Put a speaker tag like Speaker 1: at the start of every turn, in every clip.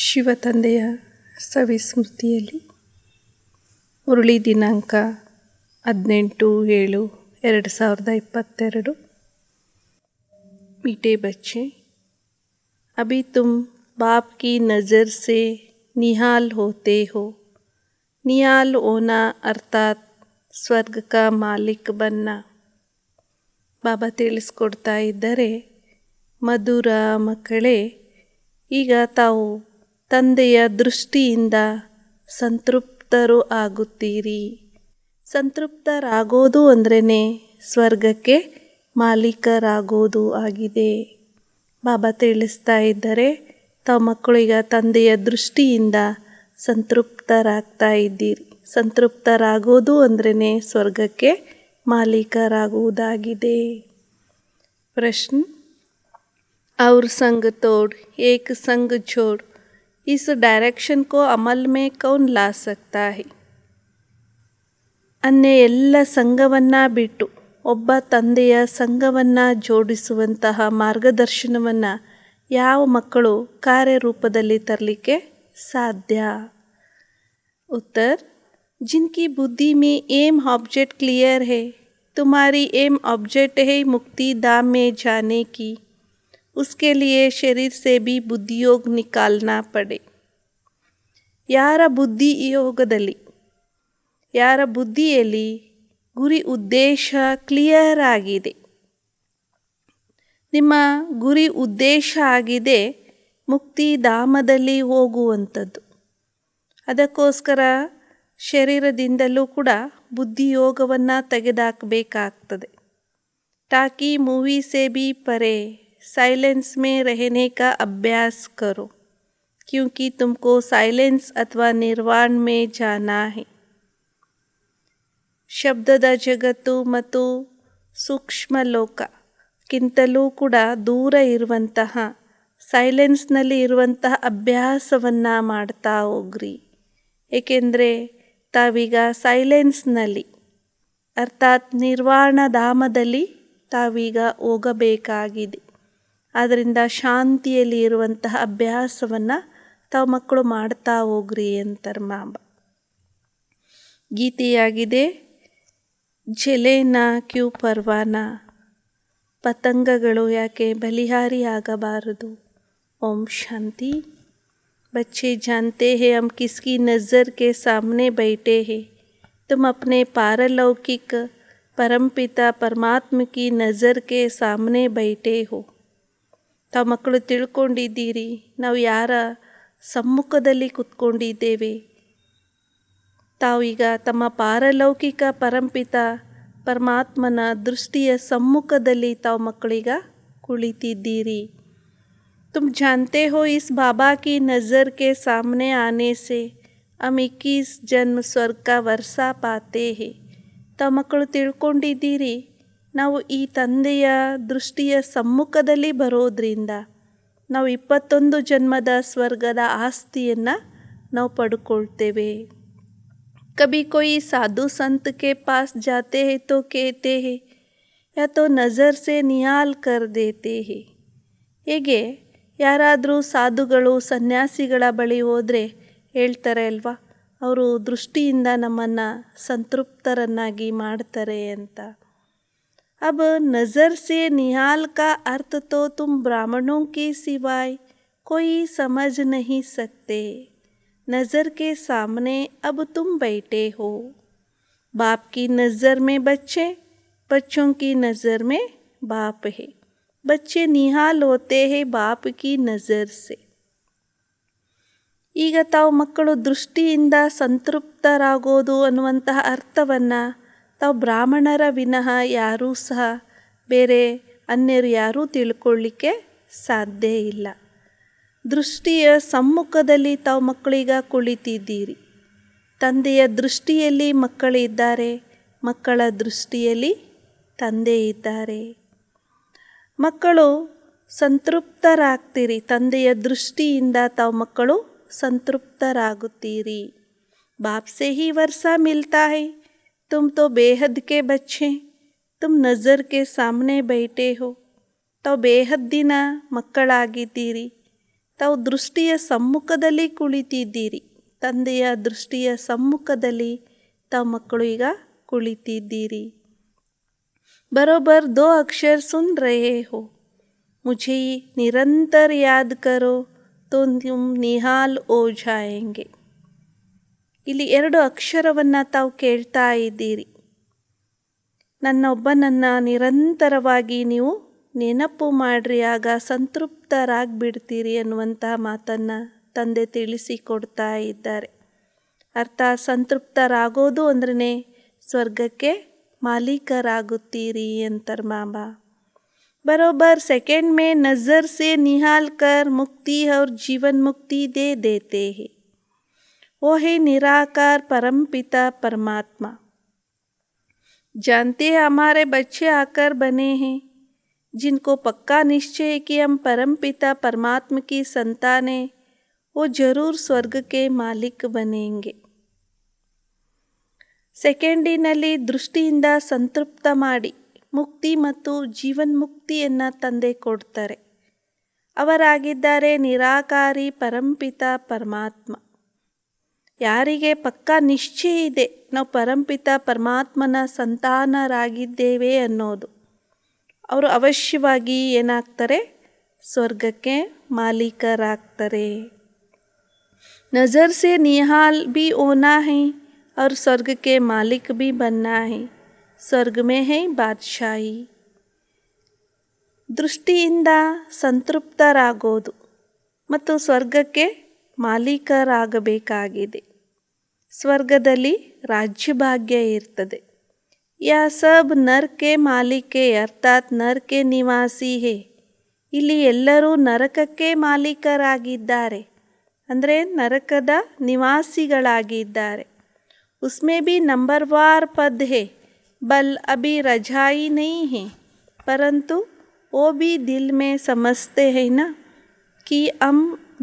Speaker 1: ಶಿವತಂದೆಯ ಸವಿಸ್ಮೃತಿಯಲ್ಲಿ ಮುರಳಿ ದಿನಾಂಕ 18/7/2022। मीठे बच्चे, अभी तुम बाप की नज़र से निहाल होते हो। निहाल होना अर्थात स्वर्ग का मालिक बनना। ಬಾಬಾ ತಿಳಿಸ್ಕೊಡ್ತಾ ಇದ್ದರೆ, ಮಧುರ ಮಕ್ಕಳೇ, ಈಗ ತಾವು ತಂದೆಯ ದೃಷ್ಟಿಯಿಂದ ಸಂತೃಪ್ತರು ಆಗುತ್ತೀರಿ. ಸಂತೃಪ್ತರಾಗೋದು ಅಂದ್ರೇ ಸ್ವರ್ಗಕ್ಕೆ ಮಾಲೀಕರಾಗೋದು ಆಗಿದೆ. ಬಾಬಾ ತಿಳಿಸ್ತಾ ಇದ್ದರೆ, ತಾವು ಮಕ್ಕಳು ಈಗ ತಂದೆಯ ದೃಷ್ಟಿಯಿಂದ ಸಂತೃಪ್ತರಾಗ್ತಾ ಇದ್ದೀರಿ. ಸಂತೃಪ್ತರಾಗೋದು ಅಂದ್ರೇ ಸ್ವರ್ಗಕ್ಕೆ ಮಾಲೀಕರಾಗುವುದಾಗಿದೆ. प्रश्न, और संग तोड़ एक संग छोड़, इस डायरेक्शन को अमल में कौन ला सकता है? अन्य ಎಲ್ಲ ಸಂಘವನ್ನು ಬಿಟ್ಟು ಒಬ್ಬ ತಂದೆಯ ಸಂಘವನ್ನು ಜೋಡಿಸುವಂತಹ ಮಾರ್ಗದರ್ಶನವನ್ನು ಯಾವ ಮಕ್ಕಳು ಕಾರ್ಯರೂಪದಲ್ಲಿ ತರಲಿಕ್ಕೆ ಸಾಧ್ಯ? उत्तर, जिनकी बुद्धि में एम ऑब्जेक्ट क्लियर है। तुम्हारी एम ऑब्जेक्ट है मुक्ति धाम में जाने की। उसके लिए शरीर से भी बुद्धियोग निकालना पड़े। ಯಾರ ಬುದ್ಧಿಯಲ್ಲಿ ಗುರಿ ಉದ್ದೇಶ ಕ್ಲಿಯರ್ ಆಗಿದೆ, ನಿಮ್ಮ ಗುರಿ ಉದ್ದೇಶ ಆಗಿದೆ ಮುಕ್ತಿಧಾಮದಲ್ಲಿ ಹೋಗುವಂಥದ್ದು. ಅದಕ್ಕೋಸ್ಕರ ಶರೀರದಿಂದಲೂ ಕೂಡ ಬುದ್ಧಿಯೋಗವನ್ನು ತೆಗೆದುಹಾಕಬೇಕಾಗ್ತದೆ. ताकि मूवी से भी परे साइलेंस में रहने का अभ्यास करो, क्योंकि तुमको साइलेंस अथवा निर्वाण में जाना है. ಶಬ್ದದ ಜಗತ್ತು ಮತ್ತು ಸೂಕ್ಷ್ಮ ಲೋಕಕ್ಕಿಂತಲೂ ಕೂಡ ದೂರ ಇರುವಂತಹ ಸೈಲೆನ್ಸ್ನಲ್ಲಿ ಇರುವಂತಹ ಅಭ್ಯಾಸವನ್ನು ಮಾಡ್ತಾ ಹೋಗ್ರಿ. ಏಕೆಂದರೆ ತಾವೀಗ ಸೈಲೆನ್ಸ್ನಲ್ಲಿ ಅರ್ಥಾತ್ ನಿರ್ವಾಣ ಧಾಮದಲ್ಲಿ ತಾವೀಗ ಹೋಗಬೇಕಾಗಿದೆ. ಆದ್ದರಿಂದ ಶಾಂತಿಯಲ್ಲಿ ಇರುವಂತಹ ಅಭ್ಯಾಸವನ್ನು ತಾವು ಮಕ್ಕಳು ಮಾಡ್ತಾ ಹೋಗ್ರಿ ಅಂತಾರೆ ಬಾಬಾ. ಗೀತೆಯಾಗಿದೆ, ಜಲೇನ ಕ್ಯೂ ಪರ್ವಾನ, ಪತಂಗಗಳು ಯಾಕೆ ಬಲಿಹಾರಿ ಆಗಬಾರದು. ಓಂ ಶಾಂತಿ. बच्चे जानते हैं हम किसकी नज़र के सामने बैठे हैं? तुम अपने पारलौकिक परमपिता परमात्म की नज़र के सामने बैठे हो. ತಾವು ಮಕ್ಕಳು ತಿಳ್ಕೊಂಡಿದ್ದೀರಿ, ನಾವು ಯಾರ ಸಮ್ಮುಖದಲ್ಲಿ ಕುತ್ಕೊಂಡಿದ್ದೇವೆ. ತಾವೀಗ ತಮ್ಮ ಪಾರಲೌಕಿಕ ಪರಂಪಿತ ಪರಮಾತ್ಮನ ದೃಷ್ಟಿಯ ಸಮ್ಮುಖದಲ್ಲಿ ತಾವು ಮಕ್ಕಳೀಗ ಕುಳಿತಿದ್ದೀರಿ. तुम जानते हो इस बाबा की नज़र के सामने आने से हम 21 जन्म स्वर्ग का वर्षा पाते हैं. ತಾವು ಮಕ್ಕಳು ತಿಳ್ಕೊಂಡಿದ್ದೀರಿ, ನಾವು ಈ ತಂದೆಯ ದೃಷ್ಟಿಯ ಸಮ್ಮುಖದಲ್ಲಿ ಬರೋದ್ರಿಂದ ನಾವು 21 ಜನ್ಮದ ಸ್ವರ್ಗದ ಆಸ್ತಿಯನ್ನು ನಾವು ಪಡ್ಕೊಳ್ತೇವೆ. कभी कोई साधु संत के पास जाते हैं तो कहते हैं या तो नज़र से निहाल कर देते हैं. ಹೇಗೆ ಯಾರಾದರೂ ಸಾಧುಗಳು ಸನ್ಯಾಸಿಗಳ ಬಳಿ ಹೋದರೆ ಹೇಳ್ತಾರೆ ಅಲ್ವಾ, ಅವರು ದೃಷ್ಟಿಯಿಂದ ನಮ್ಮನ್ನು ಸಂತೃಪ್ತರನ್ನಾಗಿ ಮಾಡ್ತಾರೆ ಅಂತ. अब नज़र से निहाल का अर्थ तो तुम ब्राह्मणों के सिवाय कोई समझ नहीं सकते. नज़र के सामने अब तुम बैठे हो. बाप की नज़र में बच्चे, बच्चों की नज़र में बाप है. बच्चे निहाल होते हैं बाप की नज़र से. ಈಗ ತಾವು ಮಕ್ಕಳು ದೃಷ್ಟಿಯಿಂದ ಸಂತೃಪ್ತರಾಗೋದು ಅನ್ನುವಂತಹ ಅರ್ಥವನ್ನು ತಾವು ಬ್ರಾಹ್ಮಣರ ವಿನಃ ಯಾರೂ ಸಹ ಬೇರೆ ಅನ್ಯರು ಯಾರೂ ತಿಳ್ಕೊಳ್ಳಿಕ್ಕೆ ಸಾಧ್ಯ ಇಲ್ಲ. ದೃಷ್ಟಿಯ ಸಮ್ಮುಖದಲ್ಲಿ ತಾವು ಮಕ್ಕಳೀಗ ಕುಳಿತಿದ್ದೀರಿ. ತಂದೆಯ ದೃಷ್ಟಿಯಲ್ಲಿ ಮಕ್ಕಳಿದ್ದಾರೆ, ಮಕ್ಕಳ ದೃಷ್ಟಿಯಲ್ಲಿ ತಂದೆ ಇದ್ದಾರೆ. ಮಕ್ಕಳು ಸಂತೃಪ್ತರಾಗ್ತೀರಿ, ತಂದೆಯ ದೃಷ್ಟಿಯಿಂದ ತಾವು ಮಕ್ಕಳು ಸಂತೃಪ್ತರಾಗುತ್ತೀರಿ. बाप से ही वर्षा मिलता है. तुम तो बेहद के बच्चे, तुम नज़र के सामने बैठे हो. ತಾವು ಬೇಹದ್ದಿನ ಮಕ್ಕಳಾಗಿದ್ದೀರಿ, ತಾವು ದೃಷ್ಟಿಯ ಸಮ್ಮುಖದಲ್ಲಿ ಕುಳಿತಿದ್ದೀರಿ. ತಂದೆಯ ದೃಷ್ಟಿಯ ಸಮ್ಮುಖದಲ್ಲಿ ತಾವು ಮಕ್ಕಳು ಈಗ ಕುಳಿತಿದ್ದೀರಿ. बरोबर 2 अक्षर सुन रहे हो, मुझे निरंतर याद करो तो तुम निहाल हो जाएंगे. ಇಲ್ಲಿ 2 ಅಕ್ಷರವನ್ನು ತಾವು ಕೇಳ್ತಾ ಇದ್ದೀರಿ. ನನ್ನೊಬ್ಬನನ್ನು ನಿರಂತರವಾಗಿ ನೀವು ನೆನಪು ಮಾಡ್ರಿ, ಆಗ ಸಂತೃಪ್ತರಾಗ್ಬಿಡ್ತೀರಿ ಅನ್ನುವಂತಹ ಮಾತನ್ನು ತಂದೆ ತಿಳಿಸಿಕೊಡ್ತಾ ಇದ್ದಾರೆ. ಅರ್ಥಾತ್ ಸಂತೃಪ್ತರಾಗೋದು ಅಂದ್ರೆ ಸ್ವರ್ಗಕ್ಕೆ ಮಾಲೀಕರಾಗುತ್ತೀರಿ ಅಂತಾರೆ ಬಾಬಾ. बरोबर सेकंड में नज़र से निहाल कर मुक्ति और जीवन मुक्ति दे देते हैं. वो है निराकार परमपिता परमात्मा. जानते हैं हमारे बच्चे आकर बने हैं, जिनको पक्का निश्चय है कि हम परमपिता परमात्मा की संतान हैं, वो जरूर स्वर्ग के मालिक बनेंगे. ಸೆಕೆಂಡಿನಲ್ಲಿ ದೃಷ್ಟಿಯಿಂದ ಸಂತೃಪ್ತ ಮಾಡಿ ಮುಕ್ತಿ ಮತ್ತು ಜೀವನ್ಮುಕ್ತಿಯನ್ನು ತಂದೆ ಕೊಡ್ತಾರೆ. ಅವರಾಗಿದ್ದಾರೆ ನಿರಾಕಾರಿ ಪರಂಪಿತ ಪರಮಾತ್ಮ. ಯಾರಿಗೆ ಪಕ್ಕಾ ನಿಶ್ಚಯ ಇದೆ ನಾವು ಪರಂಪಿತ ಪರಮಾತ್ಮನ ಸಂತಾನರಾಗಿದ್ದೇವೆ ಅನ್ನೋದು, ಅವರು ಅವಶ್ಯವಾಗಿ ಏನಾಗ್ತಾರೆ, ಸ್ವರ್ಗಕ್ಕೆ ಮಾಲೀಕರಾಗ್ತಾರೆ. ನಜರ್ ಸೆ ನಿಹಾಲ್ ಬಿ ಹೋನಾ ಹೈ और स्वर्ग के मालिक भी बनना है. स्वर्ग में है बादशाही. ದೃಷ್ಟಿಯಿಂದ ಸಂತೃಪ್ತರಾಗೋದು ಮತ್ತು ಸ್ವರ್ಗಕ್ಕೆ ಮಾಲೀಕರಾಗಬೇಕಾಗಿದೆ. ಸ್ವರ್ಗದಲ್ಲಿ ರಾಜ್ಯಭಾಗ್ಯ ಇರ್ತದೆ. ಯಾ ಸಬ್ ನರ್ ಕೆ ಮಾಲೀಕೆ ಅರ್ಥಾತ್ ನರ್ ಕೆ ನಿವಾಸಿ ಹೇ. ಇಲ್ಲಿ ಎಲ್ಲರೂ ನರಕಕ್ಕೆ ಮಾಲೀಕರಾಗಿದ್ದಾರೆ, ಅಂದರೆ ನರಕದ ನಿವಾಸಿಗಳಾಗಿದ್ದಾರೆ. उसमें भी नंबरवार पद है, बल अभी रजाई नहीं है, परंतु वो भी दिल में समझते हैं ना कि हम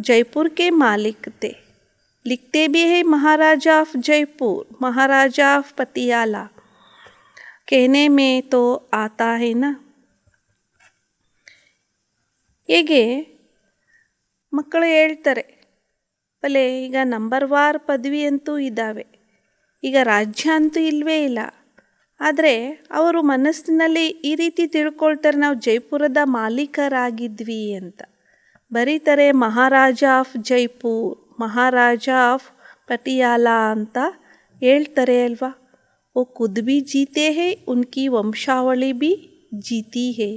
Speaker 1: जयपुर के मालिक थे. लिखते भी है महाराजा ऑफ जयपुर, महाराजा ऑफ पटियाला. कहने में तो आता है ना. ಹೇಗೆ ಮಕ್ಕಳು ಹೇಳ್ತಾರೆ, ಭಲೆ ಈಗ ನಂಬರ್ವಾರ್ ಪದವಿ ಅಂತೂ ಇದ್ದಾವೆ, ಈಗ ರಾಜ್ಯ ಅಂತೂ ಇಲ್ಲವೇ ಇಲ್ಲ. ಆದರೆ ಅವರು ಮನಸ್ಸಿನಲ್ಲಿ ಈ ರೀತಿ ತಿಳ್ಕೊಳ್ತಾರೆ, ನಾವು ಜೈಪುರದ ಮಾಲೀಕರಾಗಿದ್ವಿ ಅಂತ. ಬರೀತಾರೆ ಮಹಾರಾಜ ಆಫ್ ಜೈಪುರ್, ಮಹಾರಾಜ ಆಫ್ ಪಟಿಯಾಲಾ ಅಂತ ಹೇಳ್ತಾರೆ ಅಲ್ವಾ. वो खुद भी जीते हैं, उनकी वंशावली भी जीती है.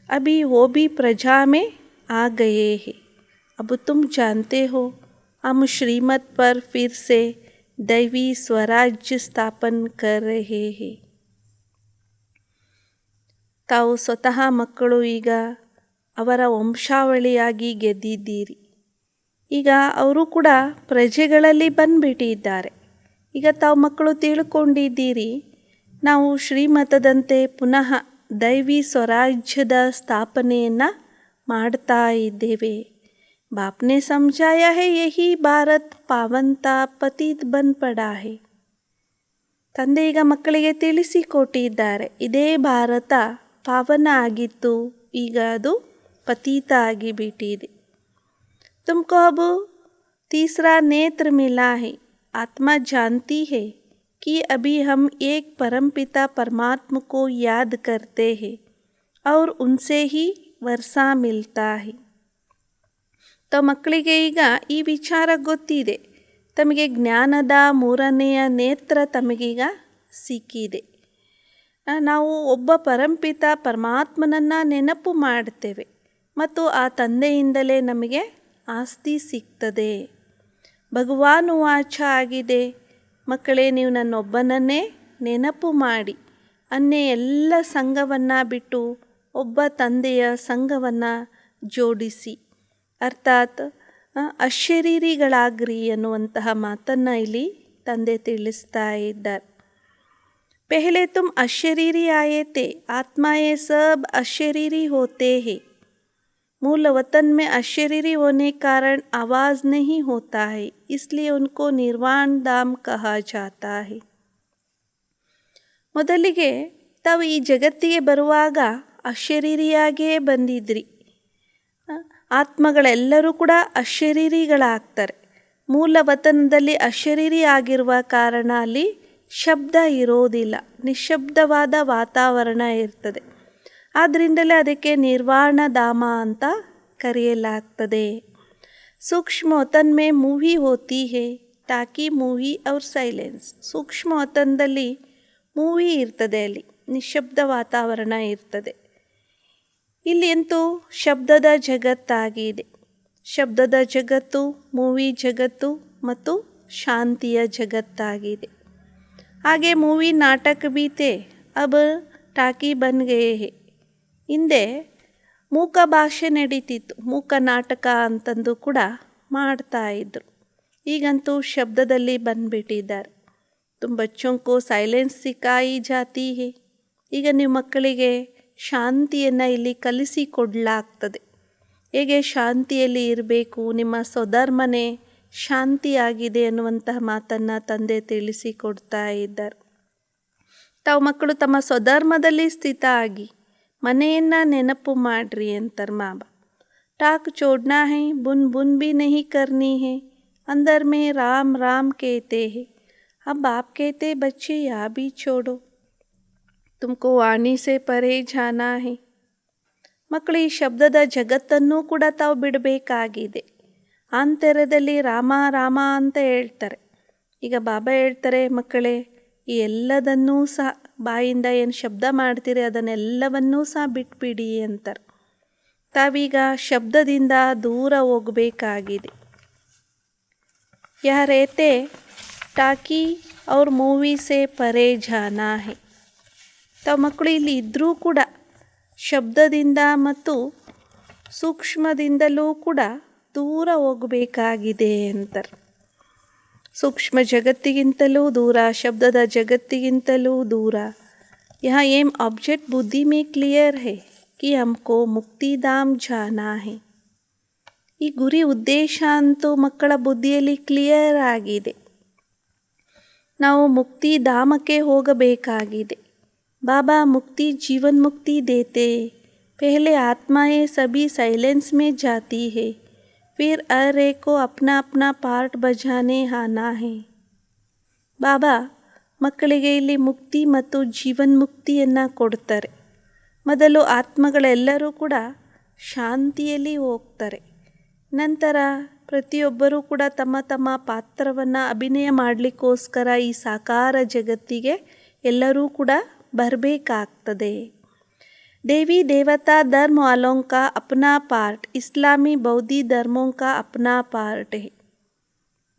Speaker 1: अभी वो भी प्रजा में आ गए हैं. अब तुम जानते हो हम श्रीमत पर फिर से दैवी स्वराज्य स्थापन कर रहे हैं. ತಾವು ಸ್ವತಃ ಮಕ್ಕಳು ಈಗ ಅವರ ವಂಶಾವಳಿಯಾಗಿ ಗೆದ್ದಿದ್ದೀರಿ. ಈಗ ಅವರು ಕೂಡ ಪ್ರಜೆಗಳಲ್ಲಿ ಬಂದ್ಬಿಟ್ಟಿದ್ದಾರೆ. ಈಗ ತಾವು ಮಕ್ಕಳು ತಿಳ್ಕೊಂಡಿದ್ದೀರಿ, ನಾವು ಶ್ರೀಮತದಂತೆ ಪುನಃ ದೈವಿ ಸ್ವರಾಜ್ಯದ ಸ್ಥಾಪನೆಯನ್ನು ಮಾಡ್ತಾ ಇದ್ದೇವೆ. बाप ने समझाया है यही भारत पावनता पतित बन पड़ा है. ತಂದೆ ಈಗ ಮಕ್ಕಳಿಗೆ ತಿಳಿಸಿಕೊಟ್ಟಿದ್ದಾರೆ, ಇದೇ ಭಾರತ ಪಾವನ ಆಗಿತ್ತು, ಈಗ ಅದು ಪತೀತ ಆಗಿಬಿಟ್ಟಿದೆ. ತುಮಕೋ ಅಬ್ ತೀಸರಾ ನೇತ್ರ ಮಿಲಾ ಹೈ. ಆತ್ಮ ಜಾನ್ತಿ ಹೈ कि अभी हम एक परमपिता परमात्मा को याद करते हैं और उनसे ही वर्षा मिलता है. ಮಕ್ಕಳಿಗೆ ಈಗ ಈ ವಿಚಾರ ಗೊತ್ತಿದೆ, ತಮಗೆ ಜ್ಞಾನದ ಮೂರನೆಯ ನೇತ್ರ ತಮಗೀಗ ಸಿಕ್ಕಿದೆ. ನಾವು ಒಬ್ಬ ಪರಂಪಿತ ಪರಮಾತ್ಮನನ್ನು ನೆನಪು ಮಾಡ್ತೇವೆ ಮತ್ತು ಆ ತಂದೆಯಿಂದಲೇ ನಮಗೆ ಆಸ್ತಿ ಸಿಗ್ತದೆ. ಭಗವಾನ್ ವಾಚ ಆಗಿದೆ, ಮಕ್ಕಳೇ ನೀವು ನನ್ನೊಬ್ಬನನ್ನೇ ನೆನಪು ಮಾಡಿ, ಅನ್ನೇ ಎಲ್ಲ ಸಂಘವನ್ನು ಬಿಟ್ಟು ಒಬ್ಬ ತಂದೆಯ ಸಂಘವನ್ನು ಜೋಡಿಸಿ, ಅರ್ಥಾತ್ ಅಶರೀರಿಗಳಾಗ್ರಿ ಅನ್ನುವಂತಹ ಮಾತನ್ನು ಇಲ್ಲಿ ತಂದೆ ತಿಳಿಸ್ತಾ ಇದ್ದಾರೆ. ಪೆಹಲೆ ತುಮ್ ಅಶರೀರಿ ಆಯೇ ತೆ, ಆತ್ಮ ಯೇ ಸಬ್ ಅಶರೀರಿ ಹೋತೆ ಹೇ. मूल वतन में अशरीरी होने कारण आवाज़ नहीं होता है, इसलिए उनको निर्वाण धाम कहा जाता है. ಮೊದಲಿಗೆ ತಾವು ಈ ಜಗತ್ತಿಗೆ ಬರುವಾಗ ಅಶರೀರಿಯಾಗಿಯೇ ಬಂದಿದ್ರಿ. ಆತ್ಮಗಳೆಲ್ಲರೂ ಕೂಡ ಅಶರೀರಿಗಳಾಗ್ತಾರೆ. ಮೂಲ ವತನದಲ್ಲಿ ಅಶರೀರಿ ಆಗಿರುವ ಕಾರಣ ಅಲ್ಲಿ ಶಬ್ದ ಇರೋದಿಲ್ಲ, ನಿಶ್ಶಬ್ದವಾದ ವಾತಾವರಣ ಇರ್ತದೆ. ಆದ್ದರಿಂದಲೇ ಅದಕ್ಕೆ ನಿರ್ವಾಣ ಧಾಮ ಅಂತ ಕರೆಯಲಾಗ್ತದೆ. ಸೂಕ್ಷ್ಮ ವತನ್ ಮೇ ಮೂವಿ ಹೋತಿ ಹೇ ತಾಕಿ ಮೂವಿ ಔರ್ ಸೈಲೆನ್ಸ್. ಸೂಕ್ಷ್ಮ ವತನದಲ್ಲಿ ಮೂವಿ ಇರ್ತದೆ, ಅಲ್ಲಿ ನಿಶ್ಶಬ್ದ ವಾತಾವರಣ ಇರ್ತದೆ. ಇಲ್ಲಿ ಅಂತೂ ಶಬ್ದದ ಜಗತ್ತಾಗಿದೆ. ಶಬ್ದದ ಜಗತ್ತು, ಮೂವಿ ಜಗತ್ತು ಮತ್ತು ಶಾಂತಿಯ ಜಗತ್ತಾಗಿದೆ. ಹಾಗೆ ಮೂವಿ ನಾಟಕ ಬಿ ಥೇ, ಅಬ್ ಟಾಕಿ ಬನ್ ಗಯೇ ಹೇ. ಹಿಂದೆ ಮೂಕ ಭಾಷೆ ನಡೀತಿತ್ತು, ಮೂಕ ನಾಟಕ ಅಂತಂದು ಕೂಡ ಮಾಡ್ತಾ ಇದ್ರು. ಈಗಂತೂ ಶಬ್ದದಲ್ಲಿ ಬಂದುಬಿಟ್ಟಿದ್ದಾರೆ. ತುಮ್ ಬಚ್ಚೋಂ ಕೋ ಸೈಲೆನ್ಸ್ ಸಿಖಾಯಿ ಜಾತಿ ಹೇ. ಈಗ ನೀವು ಮಕ್ಕಳಿಗೆ ಶಾಂತಿಯನ್ನು ಇಲ್ಲಿ ಕಲಿಸಿಕೊಡಲಾಗ್ತದೆ. ಹೇಗೆ ಶಾಂತಿಯಲ್ಲಿ ಇರಬೇಕು, ನಿಮ್ಮ ಸ್ವಧರ್ಮನೇ ಶಾಂತಿಯಾಗಿದೆ ಅನ್ನುವಂತಹ ಮಾತನ್ನು ತಂದೆ ತಿಳಿಸಿಕೊಡ್ತಾ ಇದ್ದಾರೆ. ತಾವು ಮಕ್ಕಳು ತಮ್ಮ ಸ್ವಧರ್ಮದಲ್ಲಿ ಸ್ಥಿತ ಆಗಿ ಮನೆಯನ್ನು ನೆನಪು ಮಾಡ್ರಿ ಅಂತಾರೆ ಮಾಬಾ. ಟಾಕ್ ಚೋಡ್ನಾ ಹೇ, ಬುನ್ ಬುನ್ ಬಿ ನಹಿ ಕರ್ನಿ ಹೇ, ಅಂದರ್ ಮೇ ರಾಮ್ ರಾಮ್ ಕೇತೆ ಹೇ. अब आप कहते बच्चे यहाँ भी छोड़ो, तुमको वाणी से परे जाना है. ಮಕ್ಕಳು ಈ ಶಬ್ದದ ಜಗತ್ತನ್ನು ಕೂಡ ತಾವು ಬಿಡಬೇಕಾಗಿದೆ. ಆಂತರ್ಯದಲ್ಲಿ ರಾಮ ರಾಮ ಅಂತ ಹೇಳ್ತಾರೆ. ಈಗ ಬಾಬಾ ಹೇಳ್ತಾರೆ, ಮಕ್ಕಳೇ ಈ ಎಲ್ಲದನ್ನೂ ಸಹ ಬಾಯಿಂದ ಏನು ಶಬ್ದ ಮಾಡ್ತೀರಿ ಅದನ್ನೆಲ್ಲವನ್ನೂ ಸಹ ಬಿಟ್ಬಿಡಿ ಅಂತಾರೆ. ತಾವೀಗ ಶಬ್ದದಿಂದ ದೂರ ಹೋಗಬೇಕಾಗಿದೆ. ಯಹ ರೇತೆ ಟಾಕಿ ಅವ್ರ ಮೂವಿ ಸೇ ಪರೇ ಜಾನಾ ಹೇ. ತಾವು ಮಕ್ಕಳು ಇಲ್ಲಿ ಇದ್ದರೂ ಕೂಡ ಶಬ್ದದಿಂದ ಮತ್ತು ಸೂಕ್ಷ್ಮದಿಂದಲೂ ಕೂಡ ದೂರ ಹೋಗಬೇಕಾಗಿದೆ ಅಂತಾರೆ. ಸೂಕ್ಷ್ಮ ಜಗತ್ತಿಗಿಂತಲೂ ದೂರ, ಶಬ್ದದ ಜಗತ್ತಿಗಿಂತಲೂ ದೂರ. ಯಹ ಏಮ್ ಆಬ್ಜೆಕ್ಟ್ ಬುದ್ಧಿ ಮೇ ಕ್ಲಿಯರ್ ಹೇ ಕಿ ಹಮ್ಕೋ ಮುಕ್ತಿಧಾಮ್ ಜಾನಾ ಹೇ. ಈ ಗುರಿ ಉದ್ದೇಶ ಅಂತೂ ಮಕ್ಕಳ ಬುದ್ಧಿಯಲ್ಲಿ ಕ್ಲಿಯರ್ ಆಗಿದೆ. ನಾವು ಮುಕ್ತಿಧಾಮಕ್ಕೆ ಹೋಗಬೇಕಾಗಿದೆ. ಬಾಬಾ ಮುಕ್ತಿ ಜೀವನ್ ಮುಕ್ತಿ ದೇತೆ. ಪಹಲೆ ಆತ್ಮಾಯೇ ಸಭಿ ಸೈಲೆನ್ಸ್ ಮೇ ಜಾತಿ ಹೇ, ಫಿರ್ ಹರ್ ಏಕ್ ಕೋ ಅಪ್ನಾ ಅಪ್ನಾ ಪಾರ್ಟ್ ಬಜಾನೆ ಆನಾ ಹೇ. ಬಾಬಾ ಮಕ್ಕಳಿಗೆ ಇಲ್ಲಿ ಮುಕ್ತಿ ಮತ್ತು ಜೀವನ್ ಮುಕ್ತಿಯನ್ನು ಕೊಡ್ತಾರೆ. ಮೊದಲು ಆತ್ಮಗಳೆಲ್ಲರೂ ಕೂಡ ಶಾಂತಿಯಲ್ಲಿ ಹೋಗ್ತಾರೆ. ನಂತರ ಪ್ರತಿಯೊಬ್ಬರೂ ಕೂಡ ತಮ್ಮ ತಮ್ಮ ಪಾತ್ರವನ್ನು ಅಭಿನಯ ಮಾಡಲಿಕ್ಕೋಸ್ಕರ ಈ ಸಾಕಾರ ಜಗತ್ತಿಗೆ ಎಲ್ಲರೂ ಕೂಡ ಬರಬೇಕಾಗ್ತದೆ. ದೇವಿ ದೇವತಾ ಧರ್ಮ ವಾಲೋಂ ಕಾ ಅಪ್ನಾ ಪಾರ್ಟ್, ಇಸ್ಲಾಮಿ ಬೌದ್ಧಿ ಧರ್ಮೋಂ ಕಾ ಅಪ್ನಾ ಪಾರ್ಟ್ ಹೇ.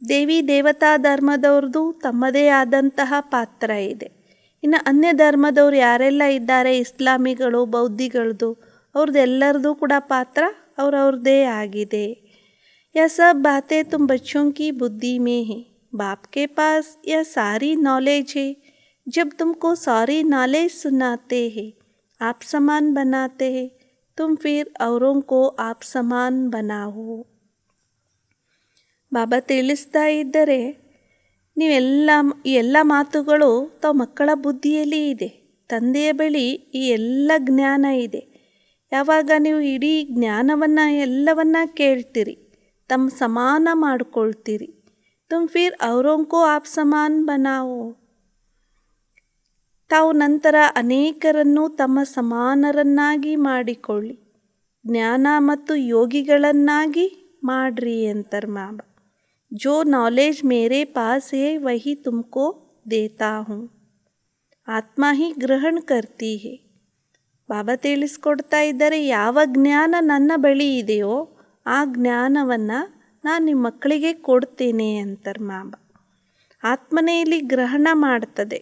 Speaker 1: ದೇವಿ ದೇವತಾ ಧರ್ಮದವ್ರದ್ದು ತಮ್ಮದೇ ಆದಂತಹ ಪಾತ್ರ ಇದೆ. ಇನ್ನು ಅನ್ಯ ಧರ್ಮದವ್ರು ಯಾರೆಲ್ಲ ಇದ್ದಾರೆ, ಇಸ್ಲಾಮಿಗಳು, ಬೌದ್ಧಿಗಳದ್ದು, ಅವ್ರದ್ದೆಲ್ಲರದ್ದು ಕೂಡ ಪಾತ್ರ ಅವ್ರವ್ರದ್ದೇ ಆಗಿದೆ. यह सब बातें तुम बच्चों की बुद्धि में है. बाप के पास यह सारी नॉलेज है. जब तुमको सारी नॉलेज सुनाते हैं, आप समान बनाते हैं, तुम फिर औरों को आप समान बनाओ. ಬಾಬಾ ತಿಳಿಸ್ತಾ ಇದ್ದರೆ, ಈ ಎಲ್ಲ ಮಾತುಗಳು ತಾವು ಮಕ್ಕಳ ಬುದ್ಧಿಯಲ್ಲಿ ಇದೆ. ತಂದೆಯ ಬಳಿ ಈ ಎಲ್ಲ ಜ್ಞಾನ ಇದೆ. ಯಾವಾಗ ನೀವು ಇಡೀ ಜ್ಞಾನವನ್ನು ಎಲ್ಲವನ್ನ ಕೇಳ್ತೀರಿ, ತಮ್ಮ ಸಮಾನ ಮಾಡಿಕೊಳ್ತೀರಿ. ತುಮ್ ಫಿರ್ ಔರೋಂ ಕೋ ಆಪ್ ಸಮಾನ್ ಬನಾವೋ. ತಾವು ನಂತರ ಅನೇಕರನ್ನು ತಮ್ಮ ಸಮಾನರನ್ನಾಗಿ ಮಾಡಿಕೊಳ್ಳಿ, ಜ್ಞಾನ ಮತ್ತು ಯೋಗಿಗಳನ್ನಾಗಿ ಮಾಡ್ರಿ ಅಂತಾರೆ ಮಾಬಾ. ಜೋ ನಾಲೆಜ್ ಮೇರೆ ಪಾಸ್ ಹೇ ವಹಿ ತುಮಕೋ ದೇತಾ ಹೂಂ. ಆತ್ಮ ಹಿ ಗ್ರಹಣ ಕರ್ತಿ ಹೇ. ಬಾಬಾ ತಿಳಿಸ್ಕೊಡ್ತಾ ಇದ್ದಾರೆ, ಯಾವ ಜ್ಞಾನ ನನ್ನ ಬಳಿ ಇದೆಯೋ ಆ ಜ್ಞಾನವನ್ನು ನಾನು ನಿಮ್ಮ ಮಕ್ಕಳಿಗೆ ಕೊಡ್ತೇನೆ ಅಂತಾರೆ ಮಾಬಾ. ಆತ್ಮನೇ ಇಲ್ಲಿ ಗ್ರಹಣ ಮಾಡ್ತದೆ.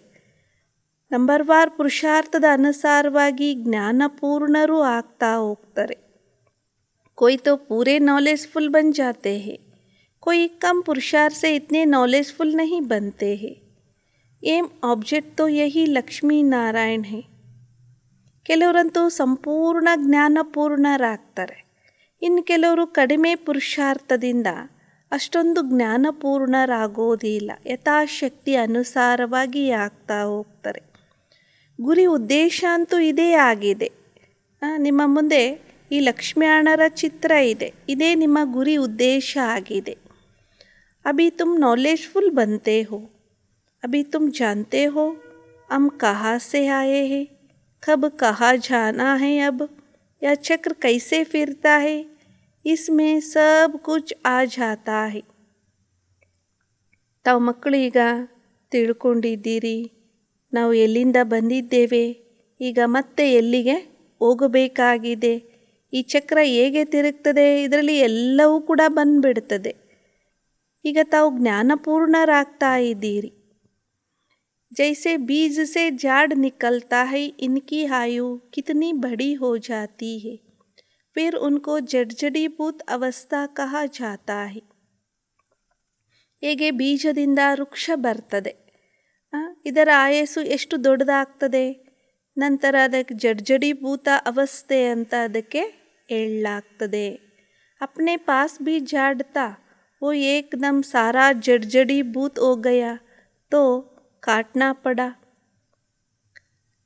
Speaker 1: ನಂಬರ್ವಾರ್ ಪುರುಷಾರ್ಥದ ಅನುಸಾರವಾಗಿ ಜ್ಞಾನಪೂರ್ಣರು ಆಗ್ತಾ ಹೋಗ್ತಾರೆ. कोई तो पूरे नॉलेजफुल बन जाते हैं, कोई कम पुरुषार्थ से इतने नॉलेजफुल नहीं बनते हैं. एम ऑब्जेक्ट तो यही लक्ष्मी नारायण है. ಕೆಲವರಂತೂ ಸಂಪೂರ್ಣ ಜ್ಞಾನಪೂರ್ಣರಾಗ್ತಾರೆ. ಇನ್ನು ಕೆಲವರು ಕಡಿಮೆ ಪುರುಷಾರ್ಥದಿಂದ ಅಷ್ಟೊಂದು ಜ್ಞಾನಪೂರ್ಣರಾಗೋದಿಲ್ಲ. ಯಥಾಶಕ್ತಿ ಅನುಸಾರವಾಗಿ ಆಗ್ತಾ ಹೋಗ್ತಾರೆ. ಗುರಿ ಉದ್ದೇಶ ಅಂತೂ ಇದೇ ಆಗಿದೆ. ನಿಮ್ಮ ಮುಂದೆ ಈ ಲಕ್ಷ್ಮ್ಯಾಣರ ಚಿತ್ರ ಇದೆ. ಇದೇ ನಿಮ್ಮ ಗುರಿ ಉದ್ದೇಶ ಆಗಿದೆ. अभी तुम नॉलेजफुल बनते हो, अभी तुम जानते हो हम कहाँ से आए हैं, कब कहाँ जाना है, अब यह चक्र कैसे फिरता है, इसमें सब कुछ आ जाता है. ತಾವು ಮಕ್ಕಳು ಈಗ ತಿಳ್ಕೊಂಡಿದ್ದೀರಿ ನಾವು ಎಲ್ಲಿಂದ ಬಂದಿದ್ದೇವೆ, ಈಗ ಮತ್ತೆ ಎಲ್ಲಿಗೆ ಹೋಗಬೇಕಾಗಿದೆ, ಈ ಚಕ್ರ ಹೇಗೆ ತಿರುಗ್ತದೆ, ಇದರಲ್ಲಿ ಎಲ್ಲವೂ ಕೂಡ ಬಂದ್ಬಿಡ್ತದೆ. ಈಗ ತಾವು ಜ್ಞಾನಪೂರ್ಣರಾಗ್ತಾ ಇದ್ದೀರಿ. जैसे बीज से झाड़ निकलता है, इनकी आयु कितनी बड़ी हो जाती है, फिर उनको जड़जड़ीभूत अवस्था कहा जाता है. ಹೇಗೆ ಬೀಜದಿಂದ ವೃಕ್ಷ ಬರ್ತದೆ, ಇದರ ಆಯಸ್ಸು ಎಷ್ಟು ದೊಡ್ಡದಾಗ್ತದೆ, ನಂತರ ಅದಕ್ಕೆ ಜಡ್ಜಡೀಭೂತ ಅವಸ್ಥೆ ಅಂತ ಅದಕ್ಕೆ ಹೇಳಲಾಗ್ತದೆ. अपने पास भी झाड़ था, वो एकदम सारा जड़जड़ीभूत हो गया तो ಕಾಟ್ನಾ ಪಡ.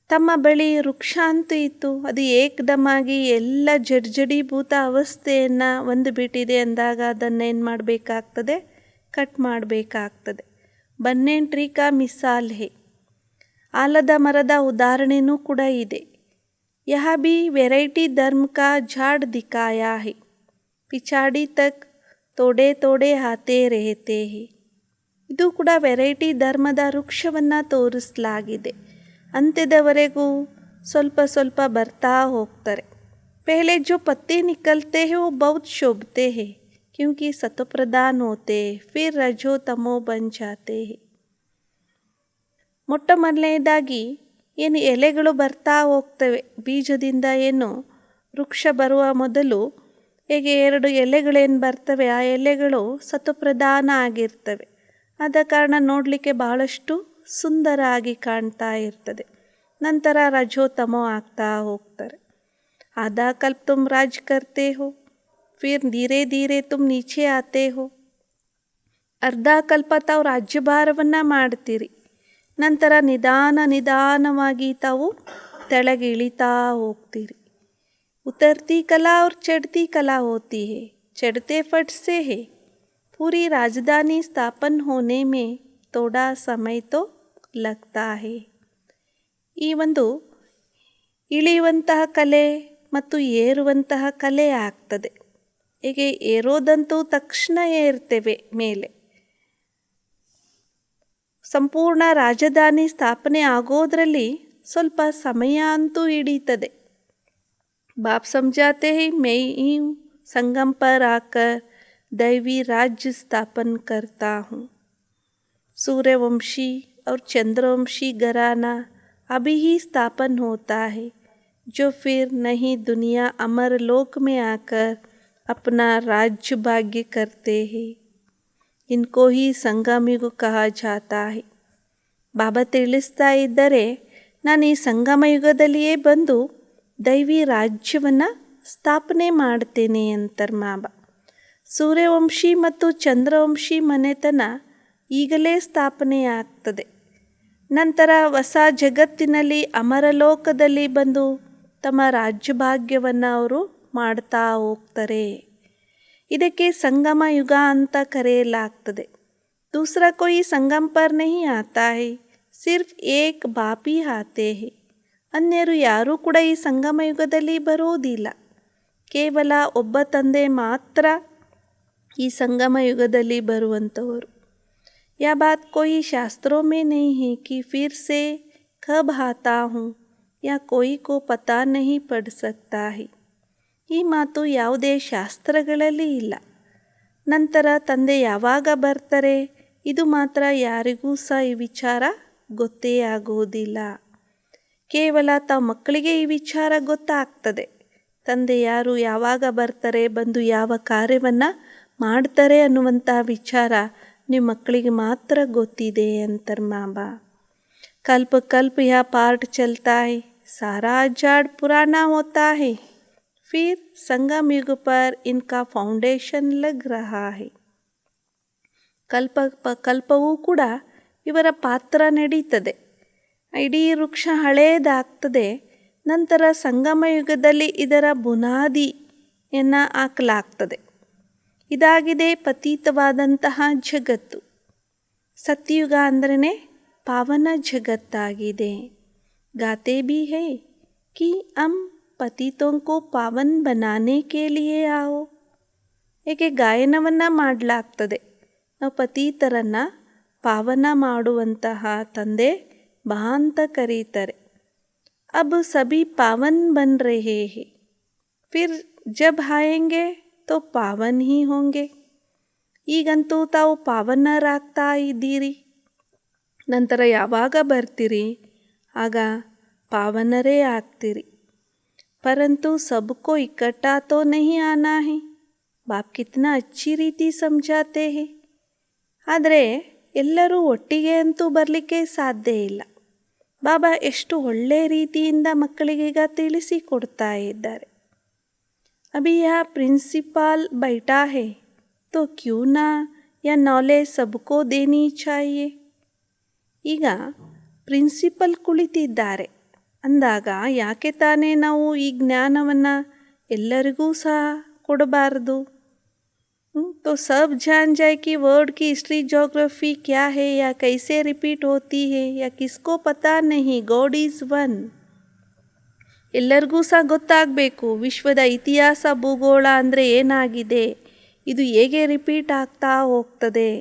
Speaker 1: ತಮ್ಮ ಬಳಿ ವೃಕ್ಷ ಅಂತೂ ಇತ್ತು, ಅದು ಏಕದಮಾಗಿ ಎಲ್ಲ ಜಡ್ಜಡೀಭೂತ ಅವಸ್ಥೆಯನ್ನು ಹೊಂದಿಬಿಟ್ಟಿದೆ ಅಂದಾಗ ಅದನ್ನೇನು ಮಾಡಬೇಕಾಗ್ತದೆ, ಕಟ್ ಮಾಡಬೇಕಾಗ್ತದೆ. ಬನ್ನೇನ್ ಟ್ರೀ ಕಾ ಮಿಸಾಲ್ ಹೇ, ಆಲದ ಮರದ ಉದಾಹರಣೆನೂ ಕೂಡ ಇದೆ. ಯಹ ಭಿ ವೆರೈಟಿ ಧರ್ಮ ಕಾ ಝಾಡ್ ದಿಖಾಯಾ ಹೇ, ಪಿಛಾಡಿ ತಕ್ ತೋಡೆ ತೋಡೆ ಆತೆ ರೆಹತೆ ಹೇ. ಇದು ಕೂಡ ವೆರೈಟಿ ಧರ್ಮದ ವೃಕ್ಷವನ್ನು ತೋರಿಸಲಾಗಿದೆ. ಅಂತ್ಯದವರೆಗೂ ಸ್ವಲ್ಪ ಸ್ವಲ್ಪ ಬರ್ತಾ ಹೋಗ್ತಾರೆ. ಪೆಹಲೆ ಜೋ ಪತ್ತೆ ನಿಕಲ್ತೆ ಹೇ ವೋ ಬಹುತ್ ಶೋಭತೆ ಹೇ, ಕ್ಯೂಂಕಿ ಸತ್ವಪ್ರಧಾನ್ ಹೋತೆ ಫಿರ್ ರಜೋ ತಮೋ ಬನ್ ಜಾತೆ ಹೇ. ಮೊಟ್ಟ ಮೊದಲನೇದಾಗಿ ಏನು ಎಲೆಗಳು ಬರ್ತಾ ಹೋಗ್ತವೆ, ಬೀಜದಿಂದ ಏನು ವೃಕ್ಷ ಬರುವ ಮೊದಲು ಹೇಗೆ 2 ಎಲೆಗಳೇನು ಬರ್ತವೆ, ಆ ಎಲೆಗಳು ಸತ್ವಪ್ರಧಾನ ಆಗಿರ್ತವೆ. ಆದ ಕಾರಣ ನೋಡಲಿಕ್ಕೆ ಬಹಳಷ್ಟು ಸುಂದರ ಆಗಿ ಕಾಣ್ತಾ ಇರ್ತದೆ. ನಂತರ ರಜೋತಮೋ ಆಗ್ತಾ ಹೋಗ್ತಾರೆ. ಆಧಾ ಕಲ್ಪ ತುಮ್ ರಾಜ್ ಕರ್ತೆ ಹೋ, ಫಿರ್ ಧೀರೆ ಧೀರೆ ತುಮ್ ನೀಚೆ ಆತೆ ಹೋ. ಅರ್ಧ ಕಲ್ಪ ತಾವು ರಾಜ್ಯಭಾರವನ್ನು ಮಾಡ್ತೀರಿ, ನಂತರ ನಿಧಾನವಾಗಿ ತಾವು ತೆಳಗೆ ಇಳಿತಾ ಹೋಗ್ತೀರಿ. ಉತರ್ತಿ ಕಲಾ और चढ़ती कला होती है, चढ़ते फट से है, पूरी राजधानी स्थापन होने में थोड़ा समय तो लगता है. ಈ ಒಂದು ಇಳಿಯುವಂತಹ ಕಲೆ ಮತ್ತು ಏರುವಂತಹ ಕಲೆ ಆಗ್ತದೆ. ಹೀಗೆ ಏರೋದಂತೂ ತಕ್ಷಣ ಏರ್ತೇವೆ ಮೇಲೆ, ಸಂಪೂರ್ಣ ರಾಜಧಾನಿ ಸ್ಥಾಪನೆ ಆಗೋದ್ರಲ್ಲಿ ಸ್ವಲ್ಪ ಸಮಯ ಅಂತೂ ಹಿಡೀತದೆ. बाप समझाते हैं मैं ही संगम पर आकर दैवी राज्य स्थापन करता हूँ. सूर्यवंशी और चंद्रवंशी घराना अभी ही स्थापन होता है, जो फिर नई दुनिया अमर लोक में आकर अपना राज्य भाग्य करते हैं. इनको ही संगम युग कहा जाता है. ಬಾಬಾ ತಿಳಿಸ್ತಾ ಇದ್ದರೆ, ನಾನು ಈ ಸಂಗಮ ಯುಗದಲ್ಲಿಯೇ ಬಂದು ದೈವಿ ರಾಜ್ಯವನ್ನು ಸ್ಥಾಪನೆ ಮಾಡ್ತೇನೆ ಅಂತಾರೆ ಬಾಬಾ. ಸೂರ್ಯವಂಶಿ ಮತ್ತು ಚಂದ್ರವಂಶಿ ಮನೆತನ ಈಗಲೇ ಸ್ಥಾಪನೆ ಆಗ್ತದೆ. ನಂತರ ಹೊಸ ಜಗತ್ತಿನಲ್ಲಿ ಅಮರಲೋಕದಲ್ಲಿ ಬಂದು ತಮ್ಮ ರಾಜ್ಯಭಾಗ್ಯವನ್ನು ಅವರು ಮಾಡ್ತಾ ಹೋಗ್ತಾರೆ. ಇದಕ್ಕೆ ಸಂಗಮ ಯುಗ ಅಂತ ಕರೆಯಲಾಗ್ತದೆ. दूसरा कोई संगम पर नहीं आता है, सिर्फ एक बाप ही आते हैं. ಅನ್ಯರು ಯಾರೂ ಕೂಡ ಈ ಸಂಗಮ ಯುಗದಲ್ಲಿ ಬರೋದಿಲ್ಲ, ಕೇವಲ ಒಬ್ಬ ತಂದೆ ಮಾತ್ರ ಈ ಸಂಗಮ ಯುಗದಲ್ಲಿ ಬರುವಂಥವರು. ಯಾ ಬಾತ್ ಕೋಯಿ ಶಾಸ್ತ್ರೋं में नहीं है कि फिर से कब आता हूँ, या कोई को पता नहीं पड़ सकता है. ಈ ಮಾತು ಯಾವುದೇ ಶಾಸ್ತ್ರಗಳಲ್ಲಿ ಇಲ್ಲ. ನಂತರ ತಂದೆ ಯಾವಾಗ ಬರ್ತಾರೆ ಇದು ಮಾತ್ರ ಯಾರಿಗೂ ಸಹ ಈ ವಿಚಾರ ಗೊತ್ತೇ ಆಗೋದಿಲ್ಲ. ಕೇವಲ ತಾವು ಮಕ್ಕಳಿಗೆ ಈ ವಿಚಾರ ಗೊತ್ತಾಗ್ತದೆ. ತಂದೆ ಯಾರು, ಯಾವಾಗ ಬರ್ತಾರೆ, ಬಂದು ಯಾವ ಕಾರ್ಯವನ್ನು ಮಾಡ್ತಾರೆ ಅನ್ನುವಂಥ ವಿಚಾರ ನಿಮ್ಮ ಮಕ್ಕಳಿಗೆ ಮಾತ್ರ ಗೊತ್ತಿದೆ ಅಂತಾರೆ ಬಾಬಾ. ಕಲ್ಪ ಕಲ್ಪ ಯಹ ಪಾರ್ಟ್ ಚಲ್ತಾ ಹೈ, ಸಾರಾ ಜಾಡ್ ಪುರಾನಾ ಹೋತಾ ಹೈ, ಫಿರ್ ಸಂಗಮ ಯುಗ ಪರ್ ಇನ್ಕಾ ಫೌಂಡೇಶನ್ ಲಗ್ ರಹಾ ಹೈ. ಕಲ್ಪವೂ ಕೂಡ ಇವರ ಪಾತ್ರ ನಡೀತದೆ. ಇಡೀ ವೃಕ್ಷ ಹಳೇದಾಗ್ತದೆ. ನಂತರ ಸಂಗಮ ಯುಗದಲ್ಲಿ ಇದರ ಬುನಾದಿ ಹಾಕಲಾಗ್ತದೆ. ಇದಾಗಿದೆ ಪತೀತವಾದಂತಹ ಜಗತ್ತು. ಸತ್ಯುಗ ಅಂದ್ರೇ ಪಾವನ ಜಗತ್ತಾಗಿದೆ. ಗಾತೆ ಭಿ ಹೈ कि हम पतितों को पावन बनाने के लिए आओ. ಏಕೆ ಗಾಯನವನ್ನು ಮಾಡಲಾಗ್ತದೆ. ನಾವು ಪತೀತರನ್ನು ಪಾವನ ಮಾಡುವಂತಹ ತಂದೆ ಬಾ ಅಂತ ಕರೀತಾರೆ. अब सभी पावन बन रहे हैं, फिर जब आएंगे तो पावन ही होंगे. ಈಗಂತೂ ತಾವು ಪಾವನರಾಗ್ತಾ ಇದ್ದೀರಿ, ನಂತರ ಯಾವಾಗ ಬರ್ತೀರಿ ಆಗ पावनरे ಆಗ್ತೀರಿ. परंतु सबको इकट्ठा तो नहीं आना है. बाप कितना अच्छी ರೀತಿ समझाते हैं. ಆದರೆ ಎಲ್ಲರೂ ಒಟ್ಟಿಗೆ ಅಂತೂ ಬರಲಿಕ್ಕೆ ಸಾಧ್ಯ ಇಲ್ಲ. ಬಾಬಾ ಎಷ್ಟು ಒಳ್ಳೆ ರೀತಿಯಿಂದ ಮಕ್ಕಳಿಗೀಗ ತಿಳಿಸಿಕೊಡ್ತಾ ಇದ್ದಾರೆ. अभी यहाँ प्रिंसिपल बैठा है तो क्यों ना यह नॉलेज सबको देनी चाहिए. ಈಗ ಪ್ರಿನ್ಸಿಪಲ್ ಕುಳಿತಿದ್ದಾರೆ ಅಂದಾಗ ಯಾಕೆ ತಾನೇ ನಾವು ಈ ಜ್ಞಾನವನ್ನು ಎಲ್ಲರಿಗೂ ಸಹ ಕೊಡಬಾರ್ದು. तो सब जान जाए कि वर्ड की हिस्ट्री जोग्राफी क्या है या कैसे रिपीट होती है या किसको पता नहीं. God is one. ಎಲ್ಲರಿಗೂ ಸಹ ಗೊತ್ತಾಗಬೇಕು ವಿಶ್ವದ ಇತಿಹಾಸ ಭೂಗೋಳ ಅಂದರೆ ಏನಾಗಿದೆ, ಇದು ಹೇಗೆ ರಿಪೀಟ್ ಆಗ್ತಾ ಹೋಗ್ತದೆ.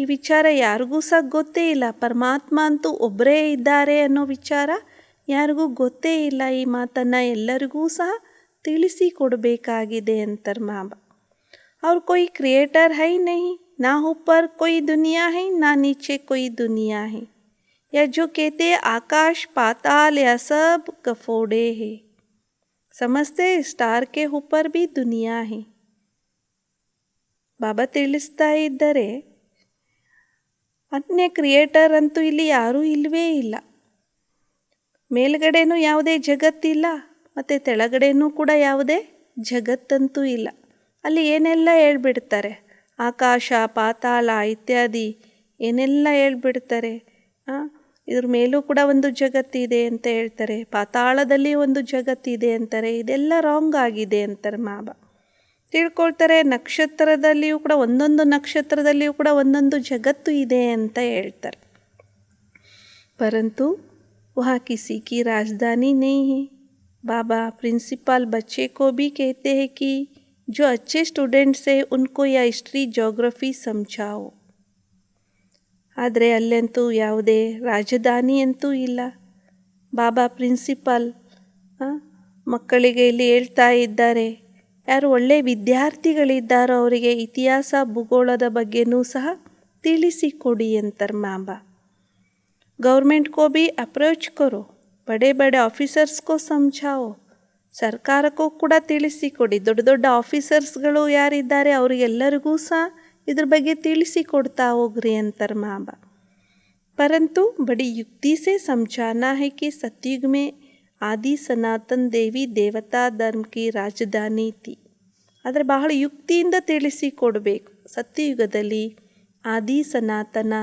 Speaker 1: ಈ ವಿಚಾರ ಯಾರಿಗೂ ಸಹ ಗೊತ್ತೇ ಇಲ್ಲ. ಪರಮಾತ್ಮ ಅಂತೂ ಒಬ್ಬರೇ ಇದ್ದಾರೆ ಅನ್ನೋ ವಿಚಾರ ಯಾರಿಗೂ ಗೊತ್ತೇ ಇಲ್ಲ. ಈ ಮಾತನ್ನು ಎಲ್ಲರಿಗೂ ಸಹ ತಿಳಿಸಿಕೊಡಬೇಕಾಗಿದೆ ಅಂತಾರೆ ಬಾಬಾ. और कोई क्रिएटर है ही नहीं, ना ऊपर कोई दुनिया है ना नीचे कोई दुनिया है. या जो कहते आकाश पाताल या सब गफोड़े है. समझते स्टार के ऊपर भी दुनिया है. ಬಾಬಾ ತಿಳಿಸ್ತಾ ಇದ್ದರೆ ಅನ್ಯ ಕ್ರಿಯೇಟರ್ ಅಂತೂ ಇಲ್ಲಿ ಯಾರೂ ಇಲ್ಲವೇ ಇಲ್ಲ. ಮೇಲ್ಗಡೆನೂ ಯಾವುದೇ ಜಗತ್ತಿಲ್ಲ ಮತ್ತು ತೆಳಗಡೆನೂ ಕೂಡ ಯಾವುದೇ ಜಗತ್ತಂತೂ ಇಲ್ಲ. ಅಲ್ಲಿ ಏನೆಲ್ಲ ಹೇಳ್ಬಿಡ್ತಾರೆ, ಆಕಾಶ ಪಾತಾಳ ಇತ್ಯಾದಿ ಏನೆಲ್ಲ ಹೇಳ್ಬಿಡ್ತಾರೆ. ಇದ್ರ ಮೇಲೂ ಕೂಡ ಒಂದು ಜಗತ್ತಿದೆ ಅಂತ ಹೇಳ್ತಾರೆ, ಪಾತಾಳದಲ್ಲಿ ಒಂದು ಜಗತ್ತಿದೆ ಅಂತಾರೆ. ಇದೆಲ್ಲ ರಾಂಗ್ ಆಗಿದೆ ಅಂತಾರೆ ಬಾಬಾ. ತಿಳ್ಕೊಳ್ತಾರೆ ನಕ್ಷತ್ರದಲ್ಲಿಯೂ ಕೂಡ ಒಂದೊಂದು ನಕ್ಷತ್ರದಲ್ಲಿಯೂ ಕೂಡ ಒಂದೊಂದು ಜಗತ್ತು ಇದೆ ಅಂತ ಹೇಳ್ತಾರೆ. परंतु वहाँ किसी की राजधानी नहीं है. बाबा प्रिंसिपल बच्चे को भी कहते हैं कि जो अच्छे स्टूडेंट्स है उनको यह हिस्ट्री जोग्राफी समझाओ. ಆದರೆ ಅಲ್ಲಂತೂ ಯಾವುದೇ ರಾಜಧಾನಿ ಅಂತೂ ಇಲ್ಲ. ಬಾಬಾ ಪ್ರಿನ್ಸಿಪಲ್ ಮಕ್ಕಳಿಗೆ ಇಲ್ಲಿ ಹೇಳ್ತಾ ಇದ್ದಾರೆ, ಯಾರು ಒಳ್ಳೆ ವಿದ್ಯಾರ್ಥಿಗಳಿದ್ದಾರೋ ಅವರಿಗೆ ಇತಿಹಾಸ ಭೂಗೋಳದ ಬಗ್ಗೆನೂ ಸಹ ತಿಳಿಸಿಕೊಡಿ ಅಂತಾರೆ ಬಾಬಾ. गवर्नमेंट को भी अप्रोच करो, बड़े बड़े ऑफिसर्स को समझाओ. ಸರ್ಕಾರಕ್ಕೂ ಕೂಡ ತಿಳಿಸಿಕೊಡಿ. ದೊಡ್ಡ ದೊಡ್ಡ ಆಫೀಸರ್ಸ್ಗಳು ಯಾರಿದ್ದಾರೆ ಅವರಿಗೆಲ್ಲರಿಗೂ ಸಹ ಇದ್ರ ಬಗ್ಗೆ ತಿಳಿಸಿಕೊಡ್ತಾ ಹೋಗ್ರಿ ಅಂತಾರೆ ಬಾಬಾ. परंतु बड़ी युक्ति से समझाना है कि सतयुग में आदि सनातन देवी देवता धर्म की राजधानी थी. ಆದರೆ ಬಹಳ ಯುಕ್ತಿಯಿಂದ ತಿಳಿಸಿಕೊಡಬೇಕು. ಸತ್ಯಯುಗದಲ್ಲಿ ಆದಿ ಸನಾತನ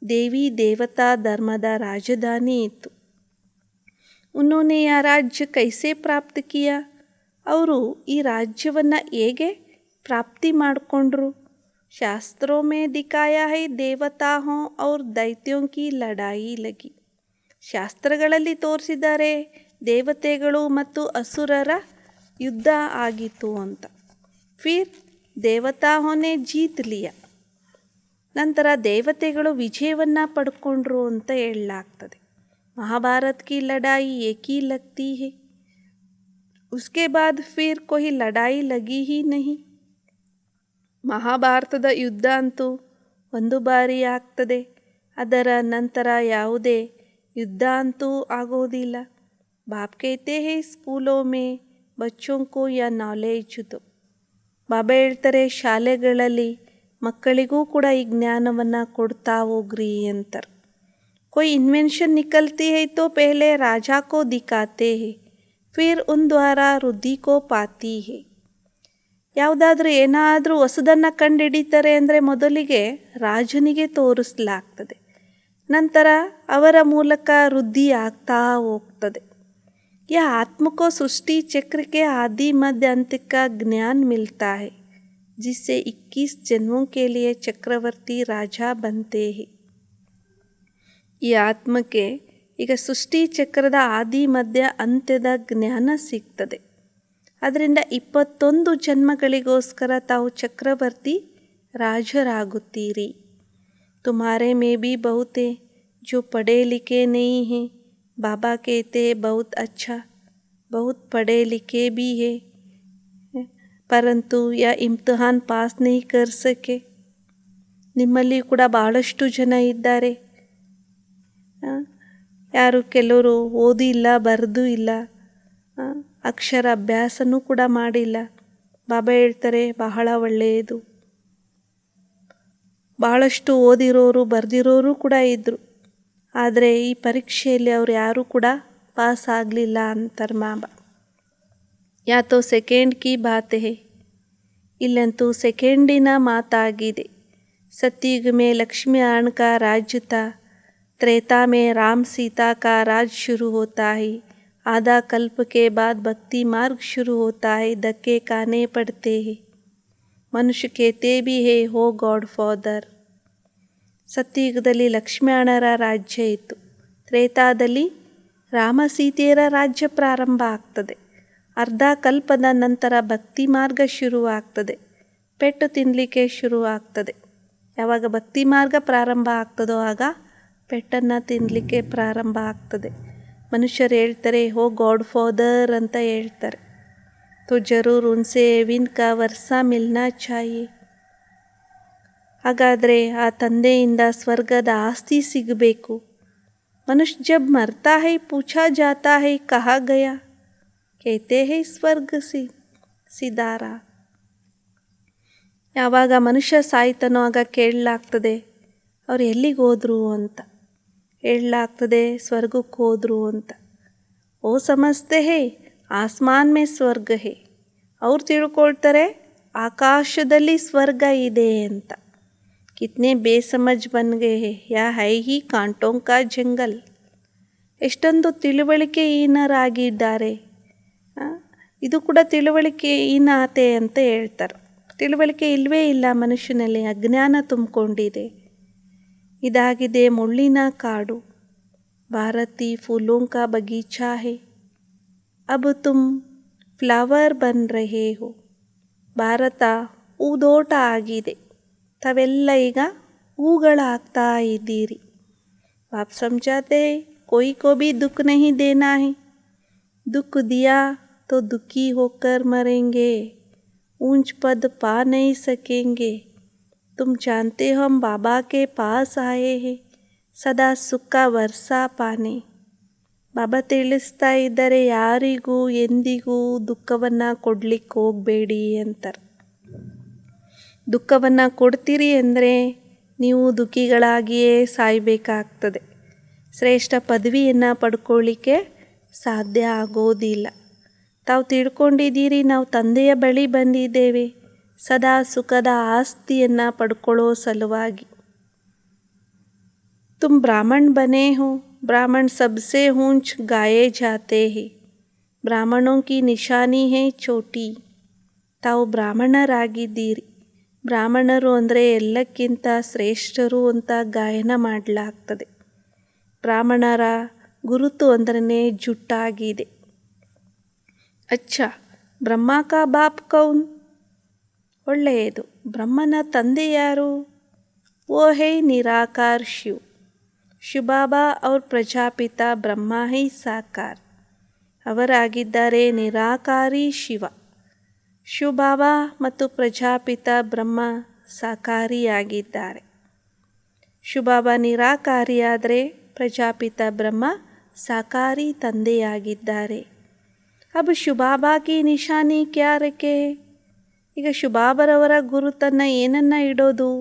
Speaker 1: ದೇವಿ ದೇವತಾ ಧರ್ಮದ ರಾಜಧಾನಿ ಇತ್ತು. ಉನ್ನೋನೆ ಯಾ ರಾಜ್ಯ ಕೈಸೆ ಪ್ರಾಪ್ತ ಕಿಯಾ. ಅವರು ಈ ರಾಜ್ಯವನ್ನು ಹೇಗೆ ಪ್ರಾಪ್ತಿ ಮಾಡಿಕೊಂಡ್ರು. ಶಾಸ್ತ್ರೋं में दिखाया है देवता हों और दैत्यों की लड़ाई लगी. ಶಾಸ್ತ್ರಗಳಲ್ಲಿ ತೋರಿಸಿದ್ದಾರೆ ದೇವತೆಗಳು ಮತ್ತು ಅಸುರರ ಯುದ್ಧ ಆಗಿತ್ತು ಅಂತ. ಫಿರ್ ದೇವತಾಹೋನೆ ಜೀತ್ ಲಿಯಾ. ನಂತರ ದೇವತೆಗಳು ವಿಜಯವನ್ನು ಪಡ್ಕೊಂಡ್ರು ಅಂತ ಹೇಳಲಾಗ್ತದೆ. ಮಹಾಭಾರತ್ ಕಿ ಲಡಾಯಿ ಏಕಿ ಲಗ್ತಿ ಹೈ. ಉಸ್ಕೆ ಬಾದ್ ಫಿರ್ ಕೊಯ್ ಲಡಾಯಿ ಲಗಿ ಹಿ ನಹಿ. ಮಹಾಭಾರತದ ಯುದ್ಧ ಅಂತೂ ಒಂದು ಬಾರಿ ಆಗ್ತದೆ, ಅದರ ನಂತರ ಯಾವುದೇ ಯುದ್ಧ ಅಂತೂ ಆಗೋದಿಲ್ಲ. ಬಾಪ್ कहते हैं स्कूलों में बच्चों को यह नॉलेज दो. ಬಾಬಾ ಹೇಳ್ತಾರೆ ಶಾಲೆಗಳಲ್ಲಿ ಮಕ್ಕಳಿಗೂ ಕೂಡ ಈ ಜ್ಞಾನವನ್ನು ಕೊಡ್ತಾ ಹೋಗ್ರಿ ಅಂತಾರೆ. कोई इन्वेंशन निकलती है तो पहले राजा को दिखाते हैं, फिर उन द्वारा वृद्धि को पाती है. ಯಾವುದಾದ್ರೂ ಏನಾದರೂ ಹೊಸದನ್ನು ಕಂಡುಹಿಡಿತಾರೆ ಅಂದರೆ ಮೊದಲಿಗೆ ರಾಜನಿಗೆ ತೋರಿಸಲಾಗ್ತದೆ, ನಂತರ ಅವರ ಮೂಲಕ ವೃದ್ಧಿ ಆಗ್ತಾ ಹೋಗ್ತದೆ. यह आत्म को सृष्टि चक्र के आदि मध्य अंत का ज्ञान मिलता है, जिससे 21 जन्मों के लिए चक्रवर्ती राजा बनते हैं। ಈ ಆತ್ಮಕ್ಕೆ ಈಗ ಸೃಷ್ಟಿ ಚಕ್ರದ ಆದಿ ಮಧ್ಯ ಅಂತ್ಯದ ಜ್ಞಾನ ಸಿಗ್ತದೆ. ಅದರಿಂದ 21 ಜನ್ಮಗಳಿಗೋಸ್ಕರ ತಾವು ಚಕ್ರವರ್ತಿ ರಾಜರಾಗುತ್ತೀರಿ. तुम्हारे में भी बहुत है जो पढ़े लिखे नहीं हैं. बाबा कहते हैं बहुत अच्छा, बहुत पढ़े लिखे भी है, परंतु यह इम्तिहान पास नहीं कर सके. ನಿಮ್ಮಲ್ಲಿ ಕೂಡ ಬಹಳಷ್ಟು ಜನ ಇದ್ದಾರೆ, ಯಾರು ಕೆಲವರು ಓದಿಲ್ಲ, ಬರೆದು ಇಲ್ಲ, ಅಕ್ಷರ ಅಭ್ಯಾಸನೂ ಕೂಡ ಮಾಡಿಲ್ಲ. ಬಾಬಾ ಹೇಳ್ತಾರೆ ಬಹಳ ಒಳ್ಳೆಯದು. ಬಹಳಷ್ಟು ಓದಿರೋರು ಬರೆದಿರೋರು ಕೂಡ ಇದ್ದರು, ಆದರೆ ಈ ಪರೀಕ್ಷೆಯಲ್ಲಿ ಅವರು ಯಾರೂ ಕೂಡ ಪಾಸ್ ಆಗಲಿಲ್ಲ ಅಂತಾರೆ ಬಾಬಾ. ಯಾತೋ ಸೆಕೆಂಡ್ ಕಿ ಬಾತ್ ಹೇ, ಇಲ್ಲಂತೂ ಸೆಕೆಂಡಿನ ಮಾತಾಗಿದೆ. सतयुग में लक्ष्मी नारायण का राज्य था, त्रेता में राम सीता का राज शुरू होता है, आधा कल्प के बाद भक्ति मार्ग शुरू होता है, धक्के खाने पड़ते हैं. मनुष्य कहते भी है हो गॉड फादर. ಸತ್ಯಯುಗದಲ್ಲಿ ಲಕ್ಷ್ಮೀನಾರಾಯಣರ ರಾಜ್ಯ ಇತ್ತು, ತ್ರೇತಾದಲ್ಲಿ ರಾಮ ಸೀತೆಯರ ರಾಜ್ಯ ಪ್ರಾರಂಭ ಆಗ್ತದೆ, ಅರ್ಧ ಕಲ್ಪದ ನಂತರ ಭಕ್ತಿ ಮಾರ್ಗ ಶುರುವಾಗ್ತದೆ, ಪೆಟ್ಟು ತಿನ್ನಲಿಕ್ಕೆ ಶುರುವಾಗ್ತದೆ. ಯಾವಾಗ ಭಕ್ತಿ ಮಾರ್ಗ ಪ್ರಾರಂಭ ಆಗ್ತದೋ ಆಗ ಪೆಟ್ಟನ್ನು ತಿನ್ನಲಿಕ್ಕೆ ಪ್ರಾರಂಭ ಆಗ್ತದೆ. ಮನುಷ್ಯರು ಹೇಳ್ತಾರೆ ಹೋ ಗಾಡ್ ಫಾದರ್ ಅಂತ ಹೇಳ್ತಾರೆ. तो जरूर उनसे विन का वर्षा मिलना चाहिए. ಹಾಗಾದರೆ ಆ ತಂದೆಯಿಂದ ಸ್ವರ್ಗದ ಆಸ್ತಿ ಸಿಗಬೇಕು. ಮನುಷ್ಯ जब मरता है पूछा जाता है कहाँ गया, कहते हैं ಸ್ವರ್ಗ ಸಿದಾರ. ಯಾವಾಗ ಮನುಷ್ಯ ಸಾಯ್ತಾನೋ ಆಗ ಕೇಳಲಾಗ್ತದೆ ಅವ್ರು ಎಲ್ಲಿಗೆ ಹೋದರು ಅಂತ, ಹೇಳಲಾಗ್ತದೆ ಸ್ವರ್ಗಕ್ಕೆ ಹೋದರು ಅಂತ. ಓ ಸಮಜ್ತೆ ಹೇ ಆಸ್ಮಾನ್ ಮೇ ಸ್ವರ್ಗ ಹೇ, ಅವ್ರು ತಿಳ್ಕೊಳ್ತಾರೆ ಆಕಾಶದಲ್ಲಿ ಸ್ವರ್ಗ ಇದೆ ಅಂತ. ಕಿತ್ನೆ ಬೇಸಮಜ್ ಬನ್ ಗಯೇ ಹೇ, ಯಾ ಹೈ ಹಿ ಕಾಂಟೋಂ ಕಾ ಜಂಗಲ್. ಎಷ್ಟೊಂದು ತಿಳುವಳಿಕೆಹೀನರಾಗಿದ್ದಾರೆ. ಇದು ಕೂಡ ತಿಳುವಳಿಕೆಹೀನತೆ ಅಂತ ಹೇಳ್ತಾರೆ. ತಿಳುವಳಿಕೆ ಇಲ್ಲವೇ ಇಲ್ಲ ಮನುಷ್ಯನಲ್ಲಿ, ಅಜ್ಞಾನ ತುಂಬಿಕೊಂಡಿದೆ. ಇದಾಗಿದೆ ಮುಳ್ಳಿನ ಕಾಡು. ಭಾರತಿ ಫೂಲೋಂ ಕಾ ಬಗೀಚಾ ಹೇ, ಅಬ್ ತುಮ್ ಫ್ಲವರ್ ಬನ್ ರಹೇ ಹೋ. ಭಾರತ ಹೂದೋಟ ಆಗಿದೆ, ತಾವೆಲ್ಲ ಈಗ ಹೂಗಳಾಗ್ತಾ ಇದ್ದೀರಿ. ಬಾಪ್ ಸಮझाते कोई को भी दुख नहीं देना है, दुख दिया तो दुखी होकर मरेंगे, ऊंच पद पा नहीं सकेंगे. तुम जानते हो हम बाबा के पास आए हैं सदा सुख का वर्षा पाने. ಬಾಬಾ ತಿಳಿಸ್ತಾ ಇದ್ದಾರೆ ಯಾರಿಗೂ ಎಂದಿಗೂ ದುಃಖವನ್ನು ಕೊಡಲಿಕ್ಕೆ ಹೋಗಬೇಡಿ ಅಂತಾರೆ. ದುಃಖವನ್ನು ಕೊಡ್ತೀರಿ ಅಂದರೆ ನೀವು ದುಃಖಿಗಳಾಗಿಯೇ ಸಾಯಬೇಕಾಗ್ತದೆ. ಶ್ರೇಷ್ಠ ಪದವಿಯನ್ನು ಪಡ್ಕೊಳ್ಳಿಕ್ಕೆ ಸಾಧ್ಯ ಆಗೋದಿಲ್ಲ. ತಾವು ತಿಳ್ಕೊಂಡಿದ್ದೀರಿ ನಾವು ತಂದೆಯ ಬಳಿ ಬಂದಿದ್ದೇವೆ ಸದಾ ಸುಖದ ಆಸ್ತಿಯನ್ನು ಪಡ್ಕೊಳ್ಳೋ ಸಲುವಾಗಿ. तुम ब्राह्मण बने हो, ब्राह्मण सबसे ऊंच गाए जाते हैं, ब्राह्मणों की निशानी है चोटी. ತಾವು ಬ್ರಾಹ್ಮಣರಾಗಿದ್ದೀರಿ. ಬ್ರಾಹ್ಮಣರು ಅಂದರೆ ಎಲ್ಲಕ್ಕಿಂತ ಶ್ರೇಷ್ಠರು ಅಂತ ಗಾಯನ ಮಾಡಲಾಗ್ತದೆ. ಬ್ರಾಹ್ಮಣರ ಗುರುತು ಅಂದ್ರೆ ಜುಟ್ಟಾಗಿದೆ. ಅಚ್ಚಾ ಬ್ರಹ್ಮ ಕಾ ಬಾಪ್ ಕೌನ್, ಒಳ್ಳೆಯದು. ಬ್ರಹ್ಮನ ತಂದೆ ಯಾರು? वो है निराकार शिव. ಶಿವ ಬಾಬಾ ಅವ್ರ ಪ್ರಜಾಪಿತ ಬ್ರಹ್ಮ ಹೈ ಸಾಕಾರ, ಅವರಾಗಿದ್ದಾರೆ ನಿರಾಕಾರಿ ಶಿವ. ಶಿವ ಬಾಬಾ ಮತ್ತು ಪ್ರಜಾಪಿತ ಬ್ರಹ್ಮ ಸಾಕಾರಿಯಾಗಿದ್ದಾರೆ. ಶಿವ ಬಾಬಾ ನಿರಾಕಾರಿಯಾದರೆ ಪ್ರಜಾಪಿತ ಬ್ರಹ್ಮ ಸಾಕಾರಿ ತಂದೆಯಾಗಿದ್ದಾರೆ. ಅಬ್ ಶಿವ ಬಾಬಾ ಕಿ ನಿಶಾನಿ ಕ್ಯಾ ರಖೆ, ಈಗ ಶಿವ ಬಾಬಾರವರ ಗುರುತನ್ನು ಏನನ್ನ ಇಡೋದು?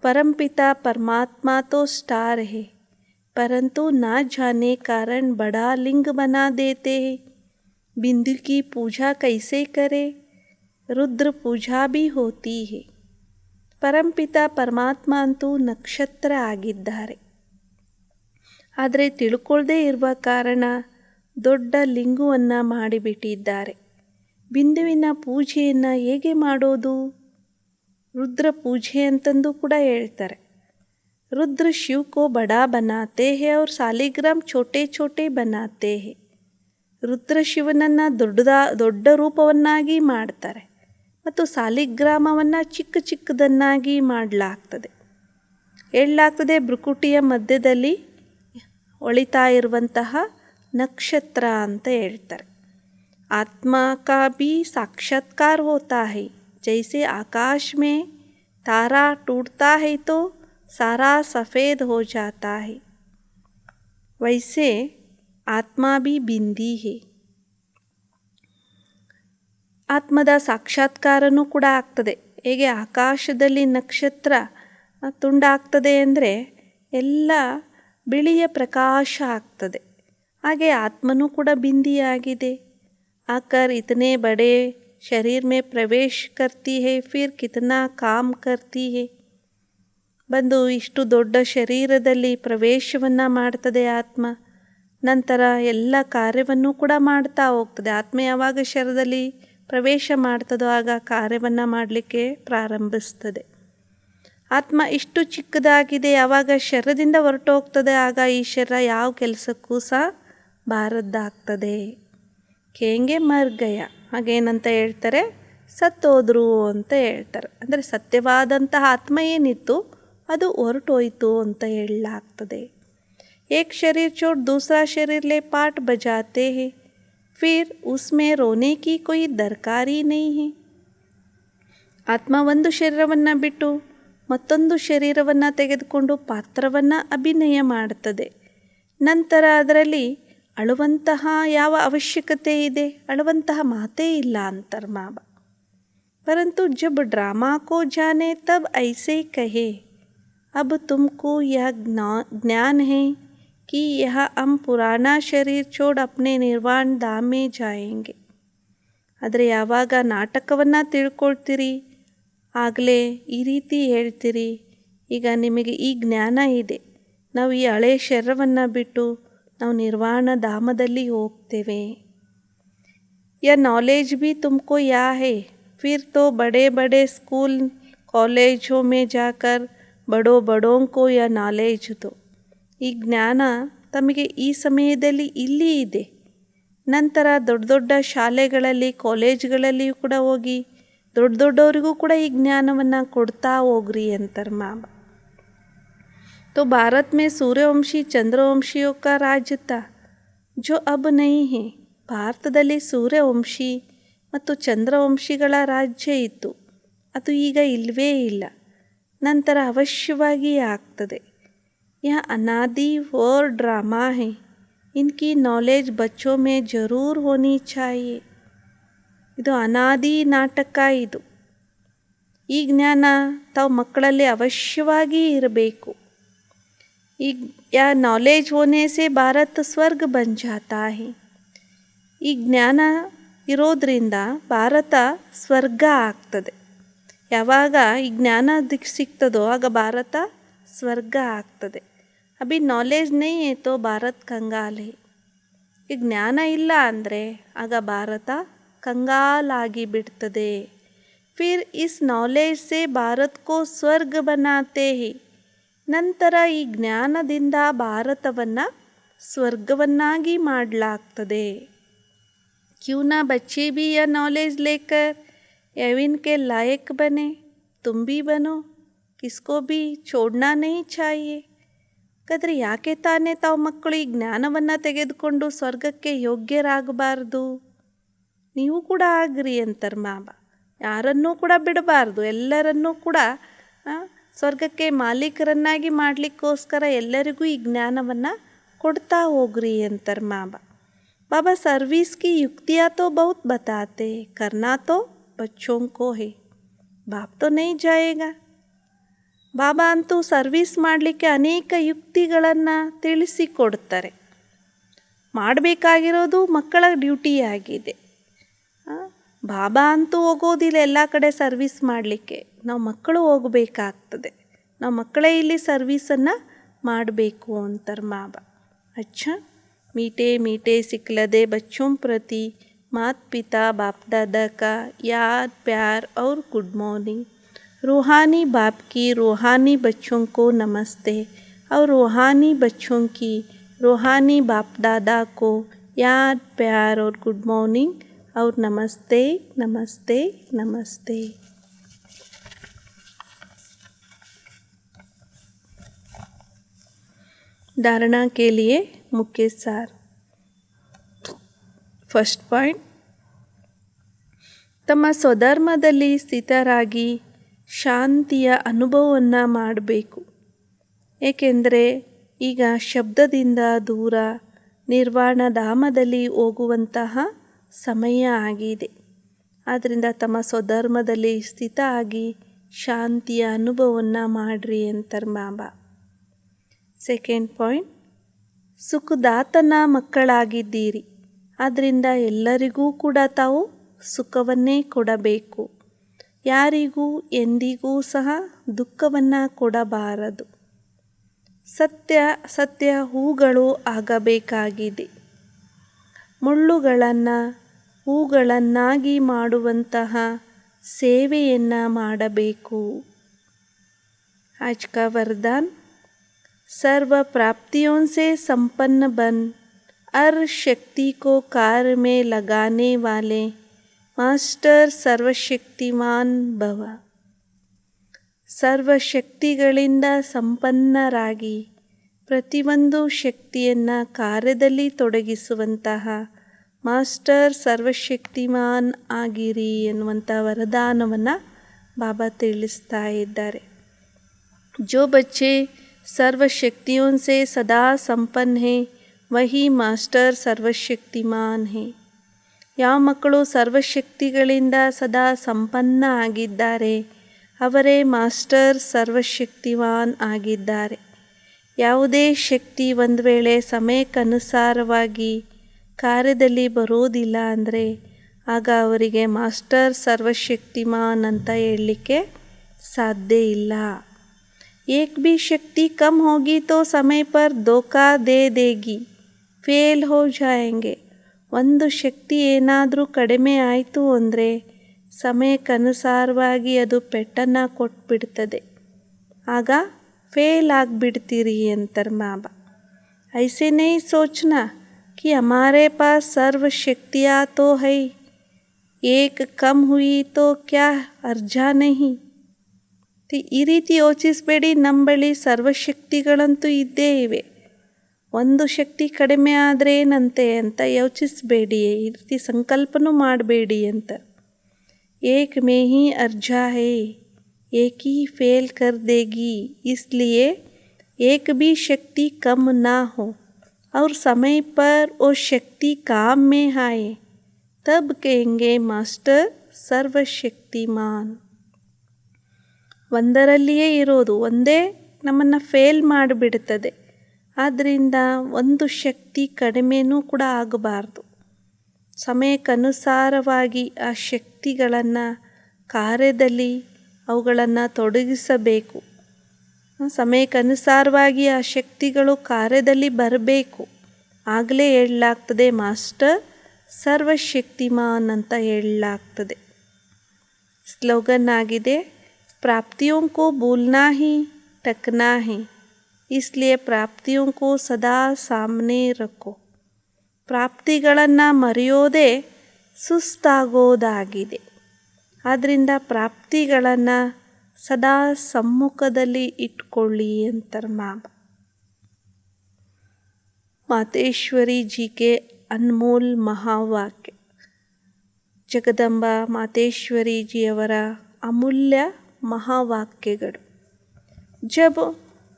Speaker 1: परमपिता परमात्मा तो स्टार है, परंतु ना जाने कारण बड़ा लिंग बना देते हैं. बिंदु की पूजा कैसे करे? रुद्र पूजा भी होती है. परमपिता परमात्ಮ ಅಂತೂ ನಕ್ಷತ್ರ ಆಗಿದ್ದಾರೆ. ಆದರೆ ತಿಳ್ಕೊಳ್ಳದೇ ಇರುವ ಕಾರಣ ದೊಡ್ಡ ಲಿಂಗವನ್ನು ಮಾಡಿಬಿಟ್ಟಿದ್ದಾರೆ. ಬಿಂದುವಿನ ಪೂಜೆಯನ್ನು ಹೇಗೆ ಮಾಡೋದು? ರುದ್ರ ಪೂಜೆ ಅಂತಂದು ಕೂಡ ಹೇಳ್ತಾರೆ. रुद्र शिव को बड़ा बनाते हैं और सालिग्राम छोटे छोटे बनाते हैं. ರುದ್ರ ಶಿವನನ್ನು ದೊಡ್ಡ ರೂಪವನ್ನಾಗಿ ಮಾಡ್ತಾರೆ ಮತ್ತು ಸಾಲಿಗ್ರಾಮವನ್ನು ಚಿಕ್ಕ ಚಿಕ್ಕದನ್ನಾಗಿ ಮಾಡಲಾಗ್ತದೆ. ಹೇಳಲಾಗ್ತದೆ ಭ್ರುಕುಟಿಯ ಮಧ್ಯದಲ್ಲಿ ಹೊಳಿತಾ ಇರುವಂತಹ ನಕ್ಷತ್ರ ಅಂತ ಹೇಳ್ತಾರೆ. ಆತ್ಮ ಕಾ ಭಿ ಸಾಕ್ಷಾತ್ಕಾರ ಹೋತಾ ಹೈ. ಜೈಸೆ ಆಕಾಶ ಮೇ ತಾರಾ ಟೂಟ್ತಾ ಹೈ ತೋ सारा सफ़ेद हो जाता है, वैसे आत्मा भी बिंदी है. ಆತ್ಮದ ಸಾಕ್ಷಾತ್ಕಾರನೂ ಕೂಡ ಆಗ್ತದೆ. ಹೇಗೆ ಆಕಾಶದಲ್ಲಿ ನಕ್ಷತ್ರ ತುಂಡಾಗ್ತದೆ ಅಂದರೆ ಎಲ್ಲ ಬಿಳಿಯ ಪ್ರಕಾಶ ಆಗ್ತದೆ, ಹಾಗೆ ಆತ್ಮನೂ ಕೂಡ ಬಿಂದಿಯಾಗಿದೆ. आकर इतने बड़े शरीर में प्रवेश करती है, फिर कितना काम करती है. ಬಂದು ಇಷ್ಟು ದೊಡ್ಡ ಶರೀರದಲ್ಲಿ ಪ್ರವೇಶವನ್ನು ಮಾಡ್ತದೆ ಆತ್ಮ. ನಂತರ ಎಲ್ಲ ಕಾರ್ಯವನ್ನು ಕೂಡ ಮಾಡ್ತಾ ಹೋಗ್ತದೆ. ಆತ್ಮ ಯಾವಾಗ ಶರೀರದಲ್ಲಿ ಪ್ರವೇಶ ಮಾಡ್ತದೋ ಆಗ ಕಾರ್ಯವನ್ನು ಮಾಡಲಿಕ್ಕೆ ಪ್ರಾರಂಭಿಸ್ತದೆ. ಆತ್ಮ ಇಷ್ಟು ಚಿಕ್ಕದಾಗಿದೆ, ಯಾವಾಗ ಶರೀರದಿಂದ ಹೊರಟೋಗ್ತದೆ ಆಗ ಈ ಶರೀರ ಯಾವ ಕೆಲಸಕ್ಕೂ ಸಹ ಬಾರದ್ದಾಗ್ತದೆ. ಕೇಂಗೆ ಮರ್ಗಯ, ಹಾಗೇನಂತ ಹೇಳ್ತಾರೆ, ಸತ್ತೋದ್ರು ಅಂತ ಹೇಳ್ತಾರೆ. ಅಂದರೆ ಸತ್ಯವಾದಂತಹ ಆತ್ಮ ಏನಿತ್ತು ಅದು ಹೊರಟೋಯ್ತು ಅಂತ ಹೇಳಲಾಗ್ತದೆ. एक शरीर छोड़ दूसरा शरीर ले पाठ बजाते हैं, फिर उसमें रोने की कोई दरकार ही नहीं है. ಆತ್ಮ ಒಂದು ಶರೀರವನ್ನು ಬಿಟ್ಟು ಮತ್ತೊಂದು ಶರೀರವನ್ನು ತೆಗೆದುಕೊಂಡು ಪಾತ್ರವನ್ನು ಅಭಿನಯ ಮಾಡುತ್ತದೆ. ನಂತರ ಅದರಲ್ಲಿ ಅಳುವಂತಹ ಯಾವ ಅವಶ್ಯಕತೆ ಇದೆ? ಅಳುವಂತಹ ಮಾತೇ ಇಲ್ಲ ಅಂತಾರೆ ಬಾಬಾ. ಪರಂತು ಜಬ್ ಡ್ರಾಮಾ ಕೋ ಜಾನೆ ತಬ್ ಐಸೆ ಕಹೆ, अब तुमको यह ज्ञान है कि यह हम पुराना शरीर छोड़ अपने निर्वाण धाम में जाएंगे. ಆದರೆ ಯಾವಾಗ ನಾಟಕವನ್ನು ತಿಳ್ಕೊಳ್ತೀರಿ ಆಗಲೇ ಈ ರೀತಿ ಹೇಳ್ತೀರಿ, ಈಗ ನಿಮಗೆ ಈ ಜ್ಞಾನ ಇದೆ, ನಾವು ಈ ಹಳೆ ಶರೀರವನ್ನು ಬಿಟ್ಟು ನಾವು ನಿರ್ವಾಣ ಧಾಮದಲ್ಲಿ ಹೋಗ್ತೇವೆ. यह नॉलेज भी तुमको या है, फिर तो बड़े बड़े स्कूल कॉलेजों में जाकर ಬಡೋಂ ಕೋ ಯ ನಾಲೇಜ್ ದೋ. ಈ ಜ್ಞಾನ ತಮಗೆ ಈ ಸಮಯದಲ್ಲಿ ಇಲ್ಲಿ ಇದೆ, ನಂತರ ದೊಡ್ಡ ದೊಡ್ಡ ಶಾಲೆಗಳಲ್ಲಿ ಕಾಲೇಜ್ಗಳಲ್ಲಿಯೂ ಕೂಡ ಹೋಗಿ ದೊಡ್ಡವರಿಗೂ ಕೂಡ ಈ ಜ್ಞಾನವನ್ನು ಕೊಡ್ತಾ ಹೋಗ್ರಿ ಅಂತಾರೆ ಬಾಬಾ. तो भारत में सूर्यवंशी चंद्रवंशियों का राज्य था जो अब नहीं है. ಭಾರತದಲ್ಲಿ ಸೂರ್ಯವಂಶಿ ಮತ್ತು ಚಂದ್ರವಂಶಿಗಳ ರಾಜ್ಯ ಇತ್ತು, ಅದು ಈಗ ಇಲ್ಲವೇ ಇಲ್ಲ, ನಂತರ ಅವಶ್ಯವಾಗಿ ಆಗ್ತದೆ. यह अनादि और ड्रामा है, इनकी नॉलेज बच्चों में ज़रूर होनी चाहिए. ಇದು ಅನಾದಿ ನಾಟಕ. ಇದು ಈ ಜ್ಞಾನ ತಾವು ಮಕ್ಕಳಲ್ಲಿ ಅವಶ್ಯವಾಗಿ ಇರಬೇಕು. ಈ ಯಾ ನಾಲೆಜ್ ಹೋನೆ ಸೆ ಭಾರತ ಸ್ವರ್ಗ ಬನ್ ಜಾತಾ ಹೈ. ಈ ಜ್ಞಾನ ಇರೋದ್ರಿಂದ ಭಾರತ ಸ್ವರ್ಗ ಆಗ್ತದೆ. ಯಾವಾಗ ಈ ಜ್ಞಾನ ಸಿಗ್ತದೋ ಆಗ ಭಾರತ ಸ್ವರ್ಗ ಆಗ್ತದೆ. ಅಭಿ ನಾಲೆಜ್ ನೈ ಹೈ ತೋ ಭಾರತ್ ಕಂಗಾಲ್ ಹೈ. ಈ ಜ್ಞಾನ ಇಲ್ಲ ಅಂದರೆ ಆಗ ಭಾರತ ಕಂಗಾಲಾಗಿ ಬಿಡ್ತದೆ. ಫಿರ್ ಇಸ್ ನಾಲೆಜ್ ಸೆ ಭಾರತ್ ಕೋ ಸ್ವರ್ಗ ಬನಾತೆ ಹೈ. ನಂತರ ಈ ಜ್ಞಾನದಿಂದ ಭಾರತವನ್ನು ಸ್ವರ್ಗವನ್ನಾಗಿ ಮಾಡಲಾಗ್ತದೆ. ಕ್ಯೂ ನಾ ಬಚ್ಚೆ ಭಿ ಯಹ ನಾಲೆಜ್ ಲೇಕರ್ एविन के लायक बने, तुम भी बनो, किसको भी छोड़ना नहीं चाहिए. ಯಾಕಂದರೆ ಯಾಕೆ ತಾನೇ ತಾವು ಮಕ್ಕಳು ಈ ಜ್ಞಾನವನ್ನು ತೆಗೆದುಕೊಂಡು ಸ್ವರ್ಗಕ್ಕೆ ಯೋಗ್ಯರಾಗಬಾರ್ದು? ನೀವು ಕೂಡ ಆಗ್ರಿ ಅಂತಾರೆ ಬಾಬಾ. ಯಾರನ್ನೂ ಕೂಡ ಬಿಡಬಾರ್ದು, ಎಲ್ಲರನ್ನೂ ಕೂಡ ಸ್ವರ್ಗಕ್ಕೆ ಮಾಲೀಕರನ್ನಾಗಿ ಮಾಡಲಿಕ್ಕೋಸ್ಕರ ಎಲ್ಲರಿಗೂ ಈ ಜ್ಞಾನವನ್ನು ಕೊಡ್ತಾ ಹೋಗ್ರಿ ಅಂತಾರೆ ಬಾಬಾ. ಬಾಬಾ ಸರ್ವಿಸ್ ಕಿ ಯುಕ್ತಿಯಾ ತೋ ಬಹುತ್ ಬತಾತೆ, ಕರ್ನಾ ತೋ बच्चों को है, बाप तो नहीं जाएगा. ಬಾಬಾ ಅಂತೂ ಸರ್ವಿಸ್ ಮಾಡಲಿಕ್ಕೆ ಅನೇಕ ಯುಕ್ತಿಗಳನ್ನು ತಿಳಿಸಿಕೊಡ್ತಾರೆ. ಮಾಡಬೇಕಾಗಿರೋದು ಮಕ್ಕಳ ಡ್ಯೂಟಿಯಾಗಿದೆ. ಬಾಬಾ ಅಂತೂ ಹೋಗೋದಿಲ್ಲ ಎಲ್ಲ ಕಡೆ ಸರ್ವಿಸ್ ಮಾಡಲಿಕ್ಕೆ, ನಾವು ಮಕ್ಕಳು ಹೋಗಬೇಕಾಗ್ತದೆ. ನಾವು ಮಕ್ಕಳೇ ಇಲ್ಲಿ ಸರ್ವೀಸನ್ನು ಮಾಡಬೇಕು ಅಂತಾರೆ ಬಾಬಾ. ಅಚ್ಚಾ, मीठे मीठे सिखलदे बच्चों प्रति माता पिता बाप दादा का याद प्यार और गुड मॉर्निंग। रूहानी बाप की रूहानी बच्चों को नमस्ते और रूहानी बच्चों की रूहानी बाप दादा को याद प्यार और गुड मॉर्निंग और नमस्ते नमस्ते नमस्ते। धारणा के लिए मुख्य सार। ಫಸ್ಟ್ ಪಾಯಿಂಟ್, ತಮ್ಮ ಸ್ವಧರ್ಮದಲ್ಲಿ ಸ್ಥಿತರಾಗಿ ಶಾಂತಿಯ ಅನುಭವವನ್ನು ಮಾಡಬೇಕು. ಏಕೆಂದರೆ ಈಗ ಶಬ್ದದಿಂದ ದೂರ ನಿರ್ವಾಣ ಧಾಮದಲ್ಲಿ ಹೋಗುವಂತಹ ಸಮಯ ಆಗಿದೆ. ಆದ್ದರಿಂದ ತಮ್ಮ ಸ್ವಧರ್ಮದಲ್ಲಿ ಸ್ಥಿತ ಆಗಿ ಶಾಂತಿಯ ಅನುಭವವನ್ನು ಮಾಡಿರಿ ಅಂತಾರೆ ಬಾಬಾ. Second point, ಸುಖದಾತನ ಮಕ್ಕಳಾಗಿದ್ದೀರಿ. ಆದ್ದರಿಂದ ಎಲ್ಲರಿಗೂ ಕೂಡ ತಾವು ಸುಖವನ್ನೇ ಕೊಡಬೇಕು. ಯಾರಿಗೂ ಎಂದಿಗೂ ಸಹ ದುಃಖವನ್ನು ಕೊಡಬಾರದು. ಸತ್ಯ ಹೂಗಳು ಆಗಬೇಕಾಗಿದೆ. ಮುಳ್ಳುಗಳನ್ನು ಹೂಗಳನ್ನಾಗಿ ಮಾಡುವಂತಹ ಸೇವೆಯನ್ನು ಮಾಡಬೇಕು. आज का वरदान, सर्व प्राप्तियों से संपन्न बन हर शक्ति को कार्य में लगाने वाले मास्टर सर्वशक्तिमान भव. ಸರ್ವಶಕ್ತಿಗಳಿಂದ ಸಂಪನ್ನರಾಗಿ ಪ್ರತಿಯೊಂದು ಶಕ್ತಿಯನ್ನು ಕಾರ್ಯದಲ್ಲಿ ತೊಡಗಿಸುವಂತಹ ಮಾಸ್ಟರ್ ಸರ್ವಶಕ್ತಿಮಾನ್ ಆಗಿರಿ ಎನ್ನುವಂಥ ವರದಾನವನ್ನು ಬಾಬಾ ತಿಳಿಸ್ತಾ ಇದ್ದಾರೆ. जो बच्चे सर्वशक्तियों से सदा संपन्न हैं वही ಮಾಸ್ಟರ್ ಸರ್ವಶಕ್ತಿಮಾನ್ है. ಯಾವ ಮಕ್ಕಳು ಸರ್ವಶಕ್ತಿಗಳಿಂದ ಸದಾ ಸಂಪನ್ನ ಆಗಿದ್ದಾರೆ ಅವರೇ ಮಾಸ್ಟರ್ ಸರ್ವಶಕ್ತಿಮಾನ್ ಆಗಿದ್ದಾರೆ. ಯಾವುದೇ ಶಕ್ತಿ ಒಂದು ವೇಳೆ ಸಮಯಕ್ಕನುಸಾರವಾಗಿ ಕಾರ್ಯದಲ್ಲಿ ಬರೋದಿಲ್ಲ ಅಂದರೆ ಆಗ ಅವರಿಗೆ ಮಾಸ್ಟರ್ ಸರ್ವಶಕ್ತಿಮಾನ್ ಅಂತ ಹೇಳಲಿಕ್ಕೆ ಸಾಧ್ಯ ಇಲ್ಲ. एक भी शक्ति कम होगी तो समय पर धोखा दे देगी, फेल हो जाएंगे. ಒಂದು ಶಕ್ತಿ ಏನಾದರೂ ಕಡಿಮೆ ಆಯಿತು ಅಂದರೆ ಸಮಯಕ್ಕನುಸಾರವಾಗಿ ಅದು ಪೆಟ್ಟನ್ನು ಕೊಟ್ಬಿಡ್ತದೆ, ಆಗ ಫೇಲ್ ಆಗಿಬಿಡ್ತೀರಿ ಅಂತಾರೆ ಬಾಬಾ. ऐसे नहीं सोचना कि हमारे पास सर्व शक्तियाँ तो है, एक कम हुई तो क्या अर्जा नहीं. ಈ ರೀತಿ ಯೋಚಿಸಬೇಡಿ, ನಮ್ಮ ಬಳಿ ಸರ್ವಶಕ್ತಿಗಳಂತೂ ಇದ್ದೇ ಇವೆ, ಒಂದು ಶಕ್ತಿ ಕಡಿಮೆ ಆದರೆ ಏನಂತೆ ಅಂತ ಯೋಚಿಸಬೇಡಿ, ಈ ರೀತಿ ಸಂಕಲ್ಪನೂ ಮಾಡಬೇಡಿ ಅಂತ. ಏಕ್ ಮೇ ಹಿ ಅರ್ಜಾ ಹೈ, ಏಕ್ ಹಿ ಫೇಲ್ ಕರ್ ದೇಗಿ, ಇಸ್ಲಿಯೇ ಏಕ್ ಭಿ ಶಕ್ತಿ ಕಮ್ ನಾ ಹೋ और समय पर वो शक्ति काम में आए तब कहेंगे मास्टर सर्वशक्तिमान. ಒಂದರಲ್ಲಿಯೇ ಇರೋದು, ಒಂದೇ ನಮ್ಮನ್ನು ಫೇಲ್ ಮಾಡಿಬಿಡ್ತದೆ. ಆದ್ದರಿಂದ ಒಂದು ಶಕ್ತಿ ಕಡಿಮೆನೂ ಕೂಡ ಆಗಬಾರ್ದು. ಸಮಯಕ್ಕನುಸಾರವಾಗಿ ಆ ಶಕ್ತಿಗಳನ್ನು ಕಾರ್ಯದಲ್ಲಿ ಅವುಗಳನ್ನು ತೊಡಗಿಸಬೇಕು. ಸಮಯಕ್ಕನುಸಾರವಾಗಿ ಆ ಶಕ್ತಿಗಳು ಕಾರ್ಯದಲ್ಲಿ ಬರಬೇಕು. ಆಗಲೇ ಹೇಳಲಾಗ್ತದೆ ಮಾಸ್ಟರ್ ಸರ್ವಶಕ್ತಿಮಾನ್ ಅಂತ ಹೇಳಲಾಗ್ತದೆ. ಸ್ಲೋಗನ್ ಆಗಿದೆ, प्राप्तियों को भूलना ही टकना है, इसलिए ಪ್ರಾಪ್ತಿಯೋ ಕೋ ಸದಾ ಸಾಮನೆ ರಖೋ. ಪ್ರಾಪ್ತಿಗಳನ್ನು ಮರೆಯೋದೇ ಸುಸ್ತಾಗೋದಾಗಿದೆ. ಆದ್ದರಿಂದ ಪ್ರಾಪ್ತಿಗಳನ್ನು ಸದಾ ಸಮ್ಮುಖದಲ್ಲಿ ಇಟ್ಕೊಳ್ಳಿ ಅಂತಾರೆ ಬಾಬಾ. ಮಾತೇಶ್ವರಿ ಜಿ ಕೆ ಅನ್ಮೋಲ್ ಮಹಾವಾಕ್ಯ. ಜಗದಂಬಾ ಮಾತೇಶ್ವರಿ ಜಿಯವರ ಅಮೂಲ್ಯ महावाक्यಗಳು. जब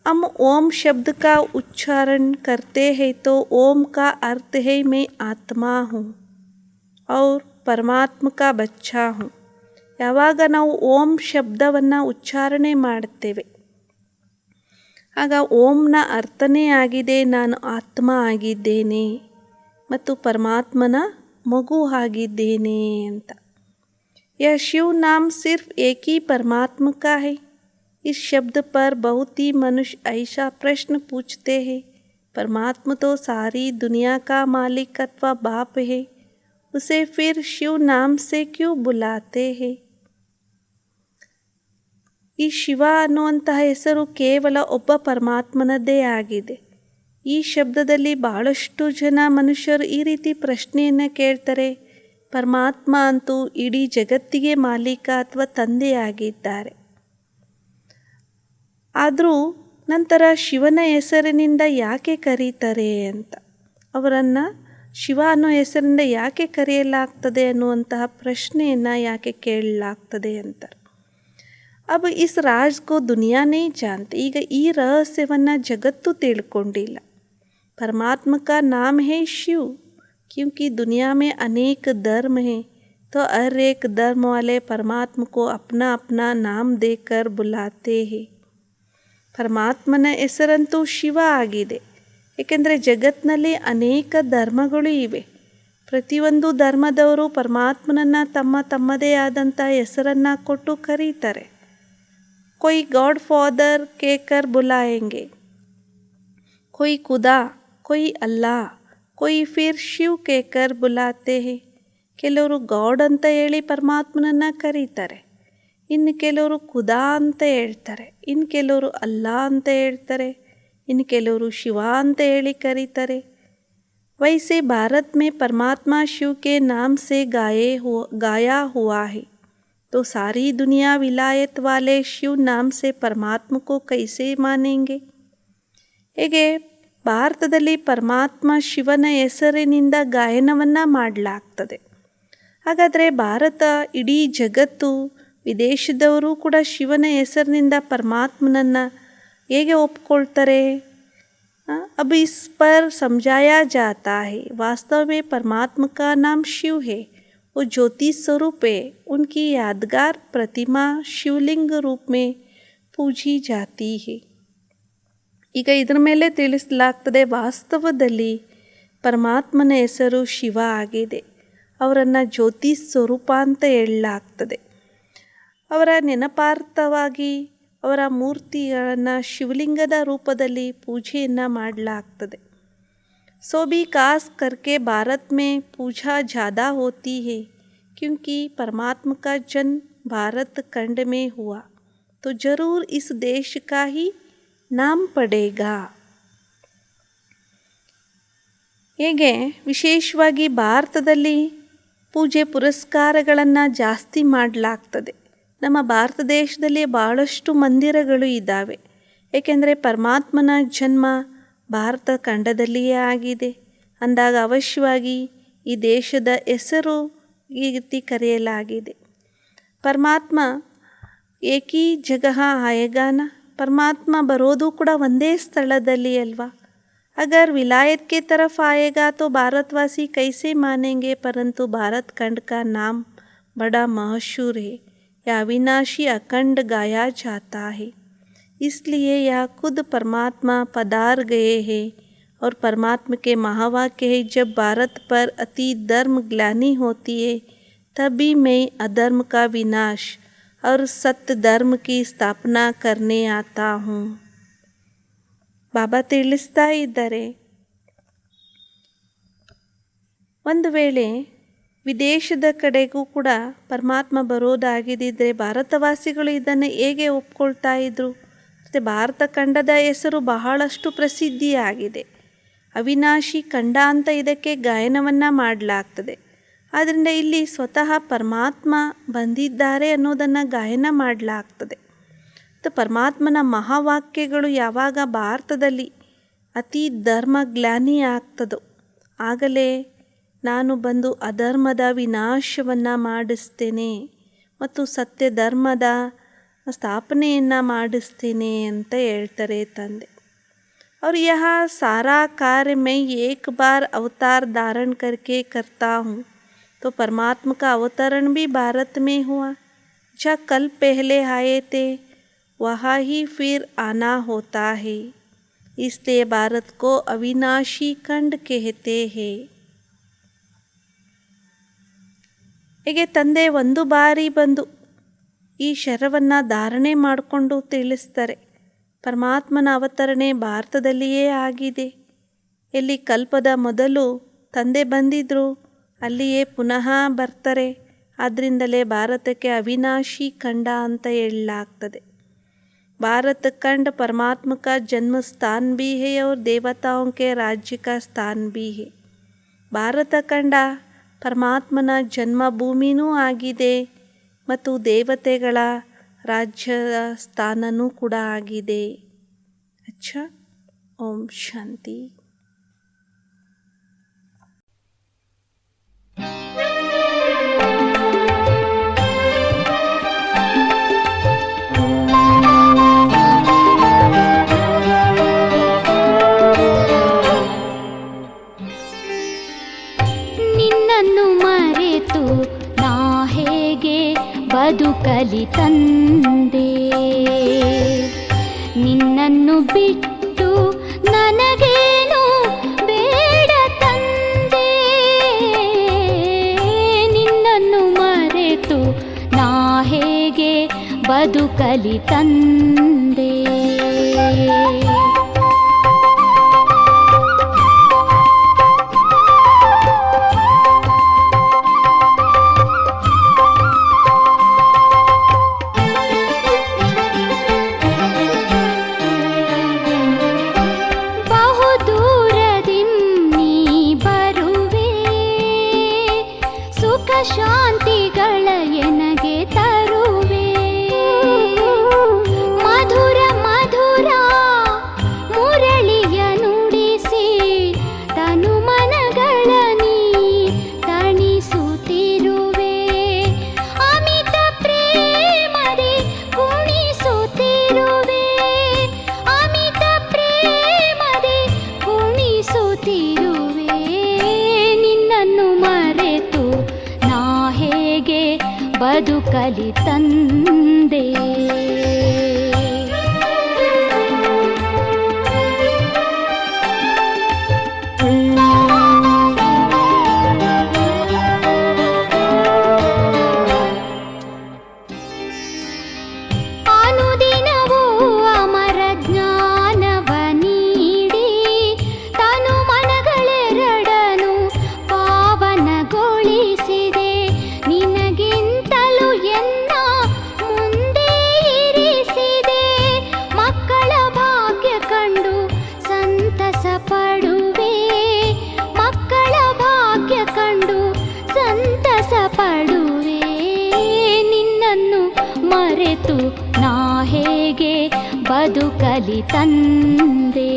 Speaker 1: हम ओम शब्द का उच्चारण करते हैं तो ओम का अर्थ है मैं आत्मा हूँ और परमात्मा का बच्चा हूँ. ಯಾವಾಗ ನಾವು ಓಂ ಶಬ್ದವನ್ನು ಉಚ್ಚಾರಣೆ ಮಾಡ್ತೇವೆ ಆಗ ಓಂನ ಅರ್ಥನೇ ಆಗಿದೆ ನಾನು ಆತ್ಮ ಆಗಿದ್ದೇನೆ ಮತ್ತು ಪರಮಾತ್ಮನ ಮಗು ಆಗಿದ್ದೇನೆ ಅಂತ. यह शिव नाम सिर्फ एक ही परमात्मा का है. इस शब्द पर बहुत ही मनुष्य ऐसा प्रश्न पूछते हैं, परमात्मा तो सारी दुनिया का मालिक अथवा बाप है, उसे फिर शिव नाम से क्यों बुलाते हैं? ಈ ಶಿವ ಅನ್ನುವಂತಹ ಹೆಸರು ಕೇವಲ ಒಬ್ಬ ಪರಮಾತ್ಮನದ್ದೇ ಆಗಿದೆ. ಈ ಶಬ್ದದಲ್ಲಿ ಬಹಳಷ್ಟು ಜನ ಮನುಷ್ಯರು ಈ ರೀತಿ ಪ್ರಶ್ನೆಯನ್ನು ಕೇಳ್ತಾರೆ. ಪರಮಾತ್ಮ ಅಂತೂ ಇಡೀ ಜಗತ್ತಿಗೆ ಮಾಲೀಕ ಅಥವಾ ತಂದೆಯಾಗಿದ್ದಾರೆ. ಆದರೂ ನಂತರ ಶಿವನ ಹೆಸರಿನಿಂದ ಯಾಕೆ ಕರೀತಾರೆ ಅಂತ, ಅವರನ್ನು ಶಿವ ಅನ್ನೋ ಹೆಸರಿನಿಂದ ಯಾಕೆ ಕರೆಯಲಾಗ್ತದೆ ಅನ್ನುವಂತಹ ಪ್ರಶ್ನೆಯನ್ನು ಯಾಕೆ ಕೇಳಲಾಗ್ತದೆ ಅಂತಾರೆ. अब इस राज को दुनिया नहीं जानती. ಈಗ ಈ ರಹಸ್ಯವನ್ನು ಜಗತ್ತು ತಿಳ್ಕೊಂಡಿಲ್ಲ. परमात्मा का नाम है शिव, क्योंकि दुनिया में अनेक धर्म हैं, तो हर एक धर्म वाले परमात्मा को अपना अपना नाम देकर बुलाते हैं. ಪರಮಾತ್ಮನ ಹೆಸರಂತೂ ಶಿವ ಆಗಿದೆ. ಏಕೆಂದರೆ ಜಗತ್ತಿನಲ್ಲಿ ಅನೇಕ ಧರ್ಮಗಳು ಇವೆ. ಪ್ರತಿಯೊಂದು ಧರ್ಮದವರು ಪರಮಾತ್ಮನನ್ನು ತಮ್ಮದೇ ಆದಂಥ ಹೆಸರನ್ನು ಕೊಟ್ಟು ಕರೀತಾರೆ. कोई गॉड फादर कहकर बुलाएंगे, कोई खुदा, कोई अल्लाह, कोई फिर ಶಿವ್ कहकर बुलाते हैं. ಕೆಲವರು ಗಾಡ್ ಅಂತ ಹೇಳಿ ಪರಮಾತ್ಮನನ್ನು ಕರೀತಾರೆ, ಇನ್ನು ಕೆಲವರು ಖುದಾ ಅಂತ ಹೇಳ್ತಾರೆ, ಇನ್ನು ಕೆಲವರು ಅಲ್ಲಾ ಅಂತ ಹೇಳ್ತಾರೆ, ಇನ್ನು ಕೆಲವರು ಶಿವ ಅಂತ ಹೇಳಿ ಕರೀತಾರೆ. वैसे भारत में परमात्मा शिव के नाम से गाया हुआ है, तो सारी दुनिया विलायत वाले शिव नाम से परमात्मा को कैसे मानेंगे? ಹೇಗೆ ಭಾರತದಲ್ಲಿ ಪರಮಾತ್ಮ ಶಿವನ ಹೆಸರಿನಿಂದ ಗಾಯನವನ್ನು ಮಾಡಲಾಗ್ತದೆ. ಹಾಗಾದರೆ ಭಾರತ, ಇಡೀ ಜಗತ್ತು, ವಿದೇಶದವರು ಕೂಡ ಶಿವನ ಹೆಸರಿನಿಂದ ಪರಮಾತ್ಮನನ್ನು ಹೇಗೆ ಒಪ್ಕೊಳ್ತಾರೆ? अब इस पर समझाया जाता है, वास्तव में परमात्मा का नाम शिव है, वो ज्योति स्वरूप है. उनकी यादगार प्रतिमा शिवलिंग रूप में पूजी जाती है. ಈಗ ಇದರ ಮೇಲೆ ತಿಳಿಸಲಾಗ್ತದೆ, ವಾಸ್ತವದಲ್ಲಿ ಪರಮಾತ್ಮನ ಹೆಸರು ಶಿವ ಆಗಿದೆ. ಅವರನ್ನು ಜ್ಯೋತಿ ಸ್ವರೂಪ ಅಂತ ಹೇಳಲಾಗ್ತದೆ. ಅವರ ನೆನಪಾರ್ಥವಾಗಿ ಅವರ ಮೂರ್ತಿಗಳನ್ನು ಶಿವಲಿಂಗದ ರೂಪದಲ್ಲಿ ಪೂಜೆಯನ್ನು ಮಾಡಲಾಗ್ತದೆ. सो भी खास करके भारत में पूजा ज़्यादा होती है, क्योंकि परमात्मा का जन्म भारत खंड में हुआ, तो ज़रूर इस देश का ही नाम पड़ेगा. ಹೇಗೆ ವಿಶೇಷವಾಗಿ ಭಾರತದಲ್ಲಿ ಪೂಜೆ ಪುರಸ್ಕಾರಗಳನ್ನು ಜಾಸ್ತಿ ಮಾಡಲಾಗ್ತದೆ. ನಮ್ಮ ಭಾರತ ದೇಶದಲ್ಲಿ ಬಹಳಷ್ಟು ಮಂದಿರಗಳು ಇದ್ದಾವೆ. ಏಕೆಂದರೆ ಪರಮಾತ್ಮನ ಜನ್ಮ ಭಾರತ ಖಂಡದಲ್ಲಿಯೇ ಆಗಿದೆ ಅಂದಾಗ ಅವಶ್ಯವಾಗಿ ಈ ದೇಶದ ಹೆಸರು ಈ ರೀತಿ ಕರೆಯಲಾಗಿದೆ. ಪರಮಾತ್ಮ ಏಕೀ ಜಗಹ ಆಯಗಾನ, ಪರಮಾತ್ಮ ಬರೋದು ಕೂಡ ಒಂದೇ ಸ್ಥಳದಲ್ಲಿ ಅಲ್ವಾ. अगर विलायत के तरफ आएगा तो भारतवासी कैसे मानेंगे? परंतु भारत खंड का नाम बड़ा मशहूर है, यह अविनाशी अखंड गाया जाता है. इसलिए यह खुद परमात्मा पधार गए हैं और परमात्मा के महावाक्य है, जब भारत पर अति धर्म ग्लानि होती है, तभी मैं अधर्म का विनाश और सत्य धर्म की स्थापना करने आता हूँ. ಬಾಬಾ ತಿಳಿಸ್ತಾ ಇದ್ದಾರೆ, ಒಂದು ವೇಳೆ ವಿದೇಶದ ಕಡೆಗೂ ಕೂಡ ಪರಮಾತ್ಮ ಬರೋದಾಗಿದ್ದರೆ ಭಾರತವಾಸಿಗಳು ಇದನ್ನು ಹೇಗೆ ಒಪ್ಕೊಳ್ತಾ ಇದ್ರು? ಮತ್ತು ಭಾರತ ಖಂಡದ ಹೆಸರು ಬಹಳಷ್ಟು ಪ್ರಸಿದ್ಧಿಯಾಗಿದೆ. ಅವಿನಾಶಿ ಖಂಡ ಅಂತ ಇದಕ್ಕೆ ಗಾಯನವನ್ನು ಮಾಡಲಾಗ್ತದೆ. ಆದ್ದರಿಂದ ಇಲ್ಲಿ ಸ್ವತಃ ಪರಮಾತ್ಮ ಬಂದಿದ್ದಾರೆ ಅನ್ನೋದನ್ನು ಗಾಯನ ಮಾಡಲಾಗ್ತದೆ. ಮತ್ತು ಪರಮಾತ್ಮನ ಮಹಾವಾಕ್ಯಗಳು ಯಾವಾಗ ಭಾರತದಲ್ಲಿ ಅತಿ ಧರ್ಮಗ್ಲಾನಿ ಆಗ್ತದೋ ಆಗಲೇ ನಾನು ಬಂದು ಅಧರ್ಮದ ವಿನಾಶವನ್ನು ಮಾಡಿಸ್ತೇನೆ ಮತ್ತು ಸತ್ಯ ಧರ್ಮದ ಸ್ಥಾಪನೆಯನ್ನು ಮಾಡಿಸ್ತೇನೆ ಅಂತ ಹೇಳ್ತಾರೆ ತಂದೆ. और यह सारा कार्य मैं एक बार अवतार धारण करके करता हूँ, तो परमात्मा का अवतरण भी भारत में हुआ. जहाँ कल पहले आए थे वहाँ ही फिर आना होता है, इसलिए भारत को अविनाशी खंड कहते हैं. ಹೀಗೆ ತಂದೆ ಒಂದು ಬಾರಿ ಬಂದು ಈ ಶರವನ್ನು ಧಾರಣೆ ಮಾಡಿಕೊಂಡು ತಿಳಿಸ್ತಾರೆ, ಪರಮಾತ್ಮನ ಅವತರಣೆ ಭಾರತದಲ್ಲಿಯೇ ಆಗಿದೆ. ಎಲ್ಲಿ ಕಲ್ಪದ ಮೊದಲು ತಂದೆ ಬಂದಿದ್ದರು ಅಲ್ಲಿಯೇ ಪುನಃ ಬರ್ತಾರೆ. ಆದ್ದರಿಂದಲೇ ಭಾರತಕ್ಕೆ ಅವಿನಾಶಿ ಖಂಡ ಅಂತ ಹೇಳಲಾಗ್ತದೆ. भारत खंड परमात्मा का जन्म स्थान भी है और देवताओं के राज्य का स्थान भी है. ಭಾರತ ಖಂಡ ಪರಮಾತ್ಮನ ಜನ್ಮಭೂಮಿನೂ ಆಗಿದೆ ಮತ್ತು ದೇವತೆಗಳ ರಾಜ್ಯದ ಸ್ಥಾನನೂ ಕೂಡ ಆಗಿದೆ. ಅಚ್ಚಾ, ಓಂ ಶಾಂತಿ.
Speaker 2: ಬದುಕಲಿ ತಂದೆ, ನಿನ್ನನ್ನು ಬಿಟ್ಟು ನನಗೇನು ಬೇಡ ತಂದೆ. ನಿನ್ನನ್ನು ಮರೆತು ನಾ ಹೇಗೆ ಬದುಕಲಿ ತಂದೆ. ಶಾಂತಿಗಳ ಎನಗೆ ತರುವೆ, ಮಧುರ ಮಧುರ ಮುರಳಿಯ ನುಡಿಸಿ ತನು ಮನಗಳ ನೀ ತಣಿಸುತ್ತಿರುವೆ. ಅಮಿತ ಪ್ರೇಮದಿ ಕುಣಿಸುತ್ತಿರುವೆ, ಅಮಿತ ಪ್ರೇಮದಿ ಕುಣಿಸುತ್ತಿರುವೆ. ನಿನ್ನನ್ನು ಮರೆತು ಹೇಗೆ ಬದುಕಲಿ ತಂದೆ. ಅನುದಿನವೂ ಅಮರ ಜ್ಞಾನವ ನೀಡಿ ತನು ಮನಗಳೆರಡನು ಪಾವನಗೊಳಿಸಿದೆ. ನಿನಗಿಂತಲೂ ಎನ್ನ ಮುಂದೆ ಇರಿಸಿದೆ. ಮಕ್ಕಳ ಭಾಗ್ಯ ಕಂಡು ಸಂತಸ ಪಡುವೆ, ಮಕ್ಕಳ ಭಾಗ್ಯ ಕಂಡು ಸಂತಸ ಪಡುವೆ. ನಿನ್ನನ್ನು ಮರೆತು ನಾ ಹೇಗೆ ಬದುಕಲಿ ತಂದೆ.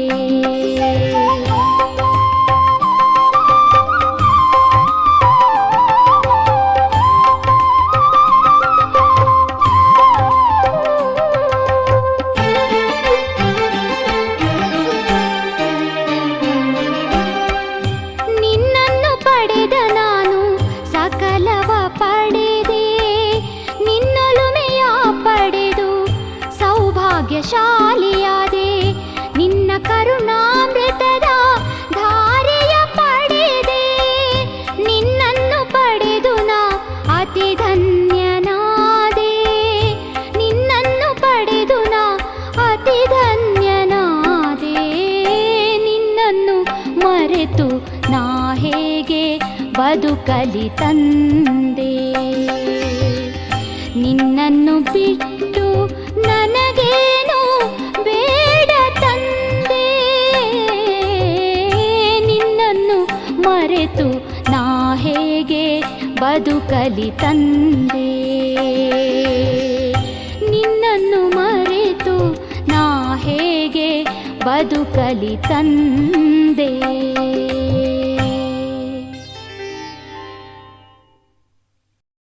Speaker 2: ಶಾಲಿಯಾದೆ ನಿನ್ನ ಕರುಣಾಮೃತದ ಧಾರೆಯ ಪಡೆದೆ. ನಿನ್ನನ್ನು ಪಡೆದು ನಾ ಅತಿ ಧನ್ಯನಾದೆ, ನಿನ್ನನ್ನು ಪಡೆದು ನಾ ಅತಿ ಧನ್ಯನಾದೆ. ನಿನ್ನನ್ನು ಮರೆತು ನಾ ಹೇಗೆ ಬದುಕಲಿ ತಂದೆ. ನಿನ್ನನ್ನು ಬಿಟ್ಟು ನನಗೇನು ಬೇಡ ತಂದೆ. ನಿನ್ನನ್ನು ಮರೆತು ನಾ ಹೇಗೆ ಬದುಕಲಿ ತಂದೆ. ನಿನ್ನನ್ನು ಮರೆತು ನಾ ಹೇಗೆ ಬದುಕಲಿ ತಂದೆ.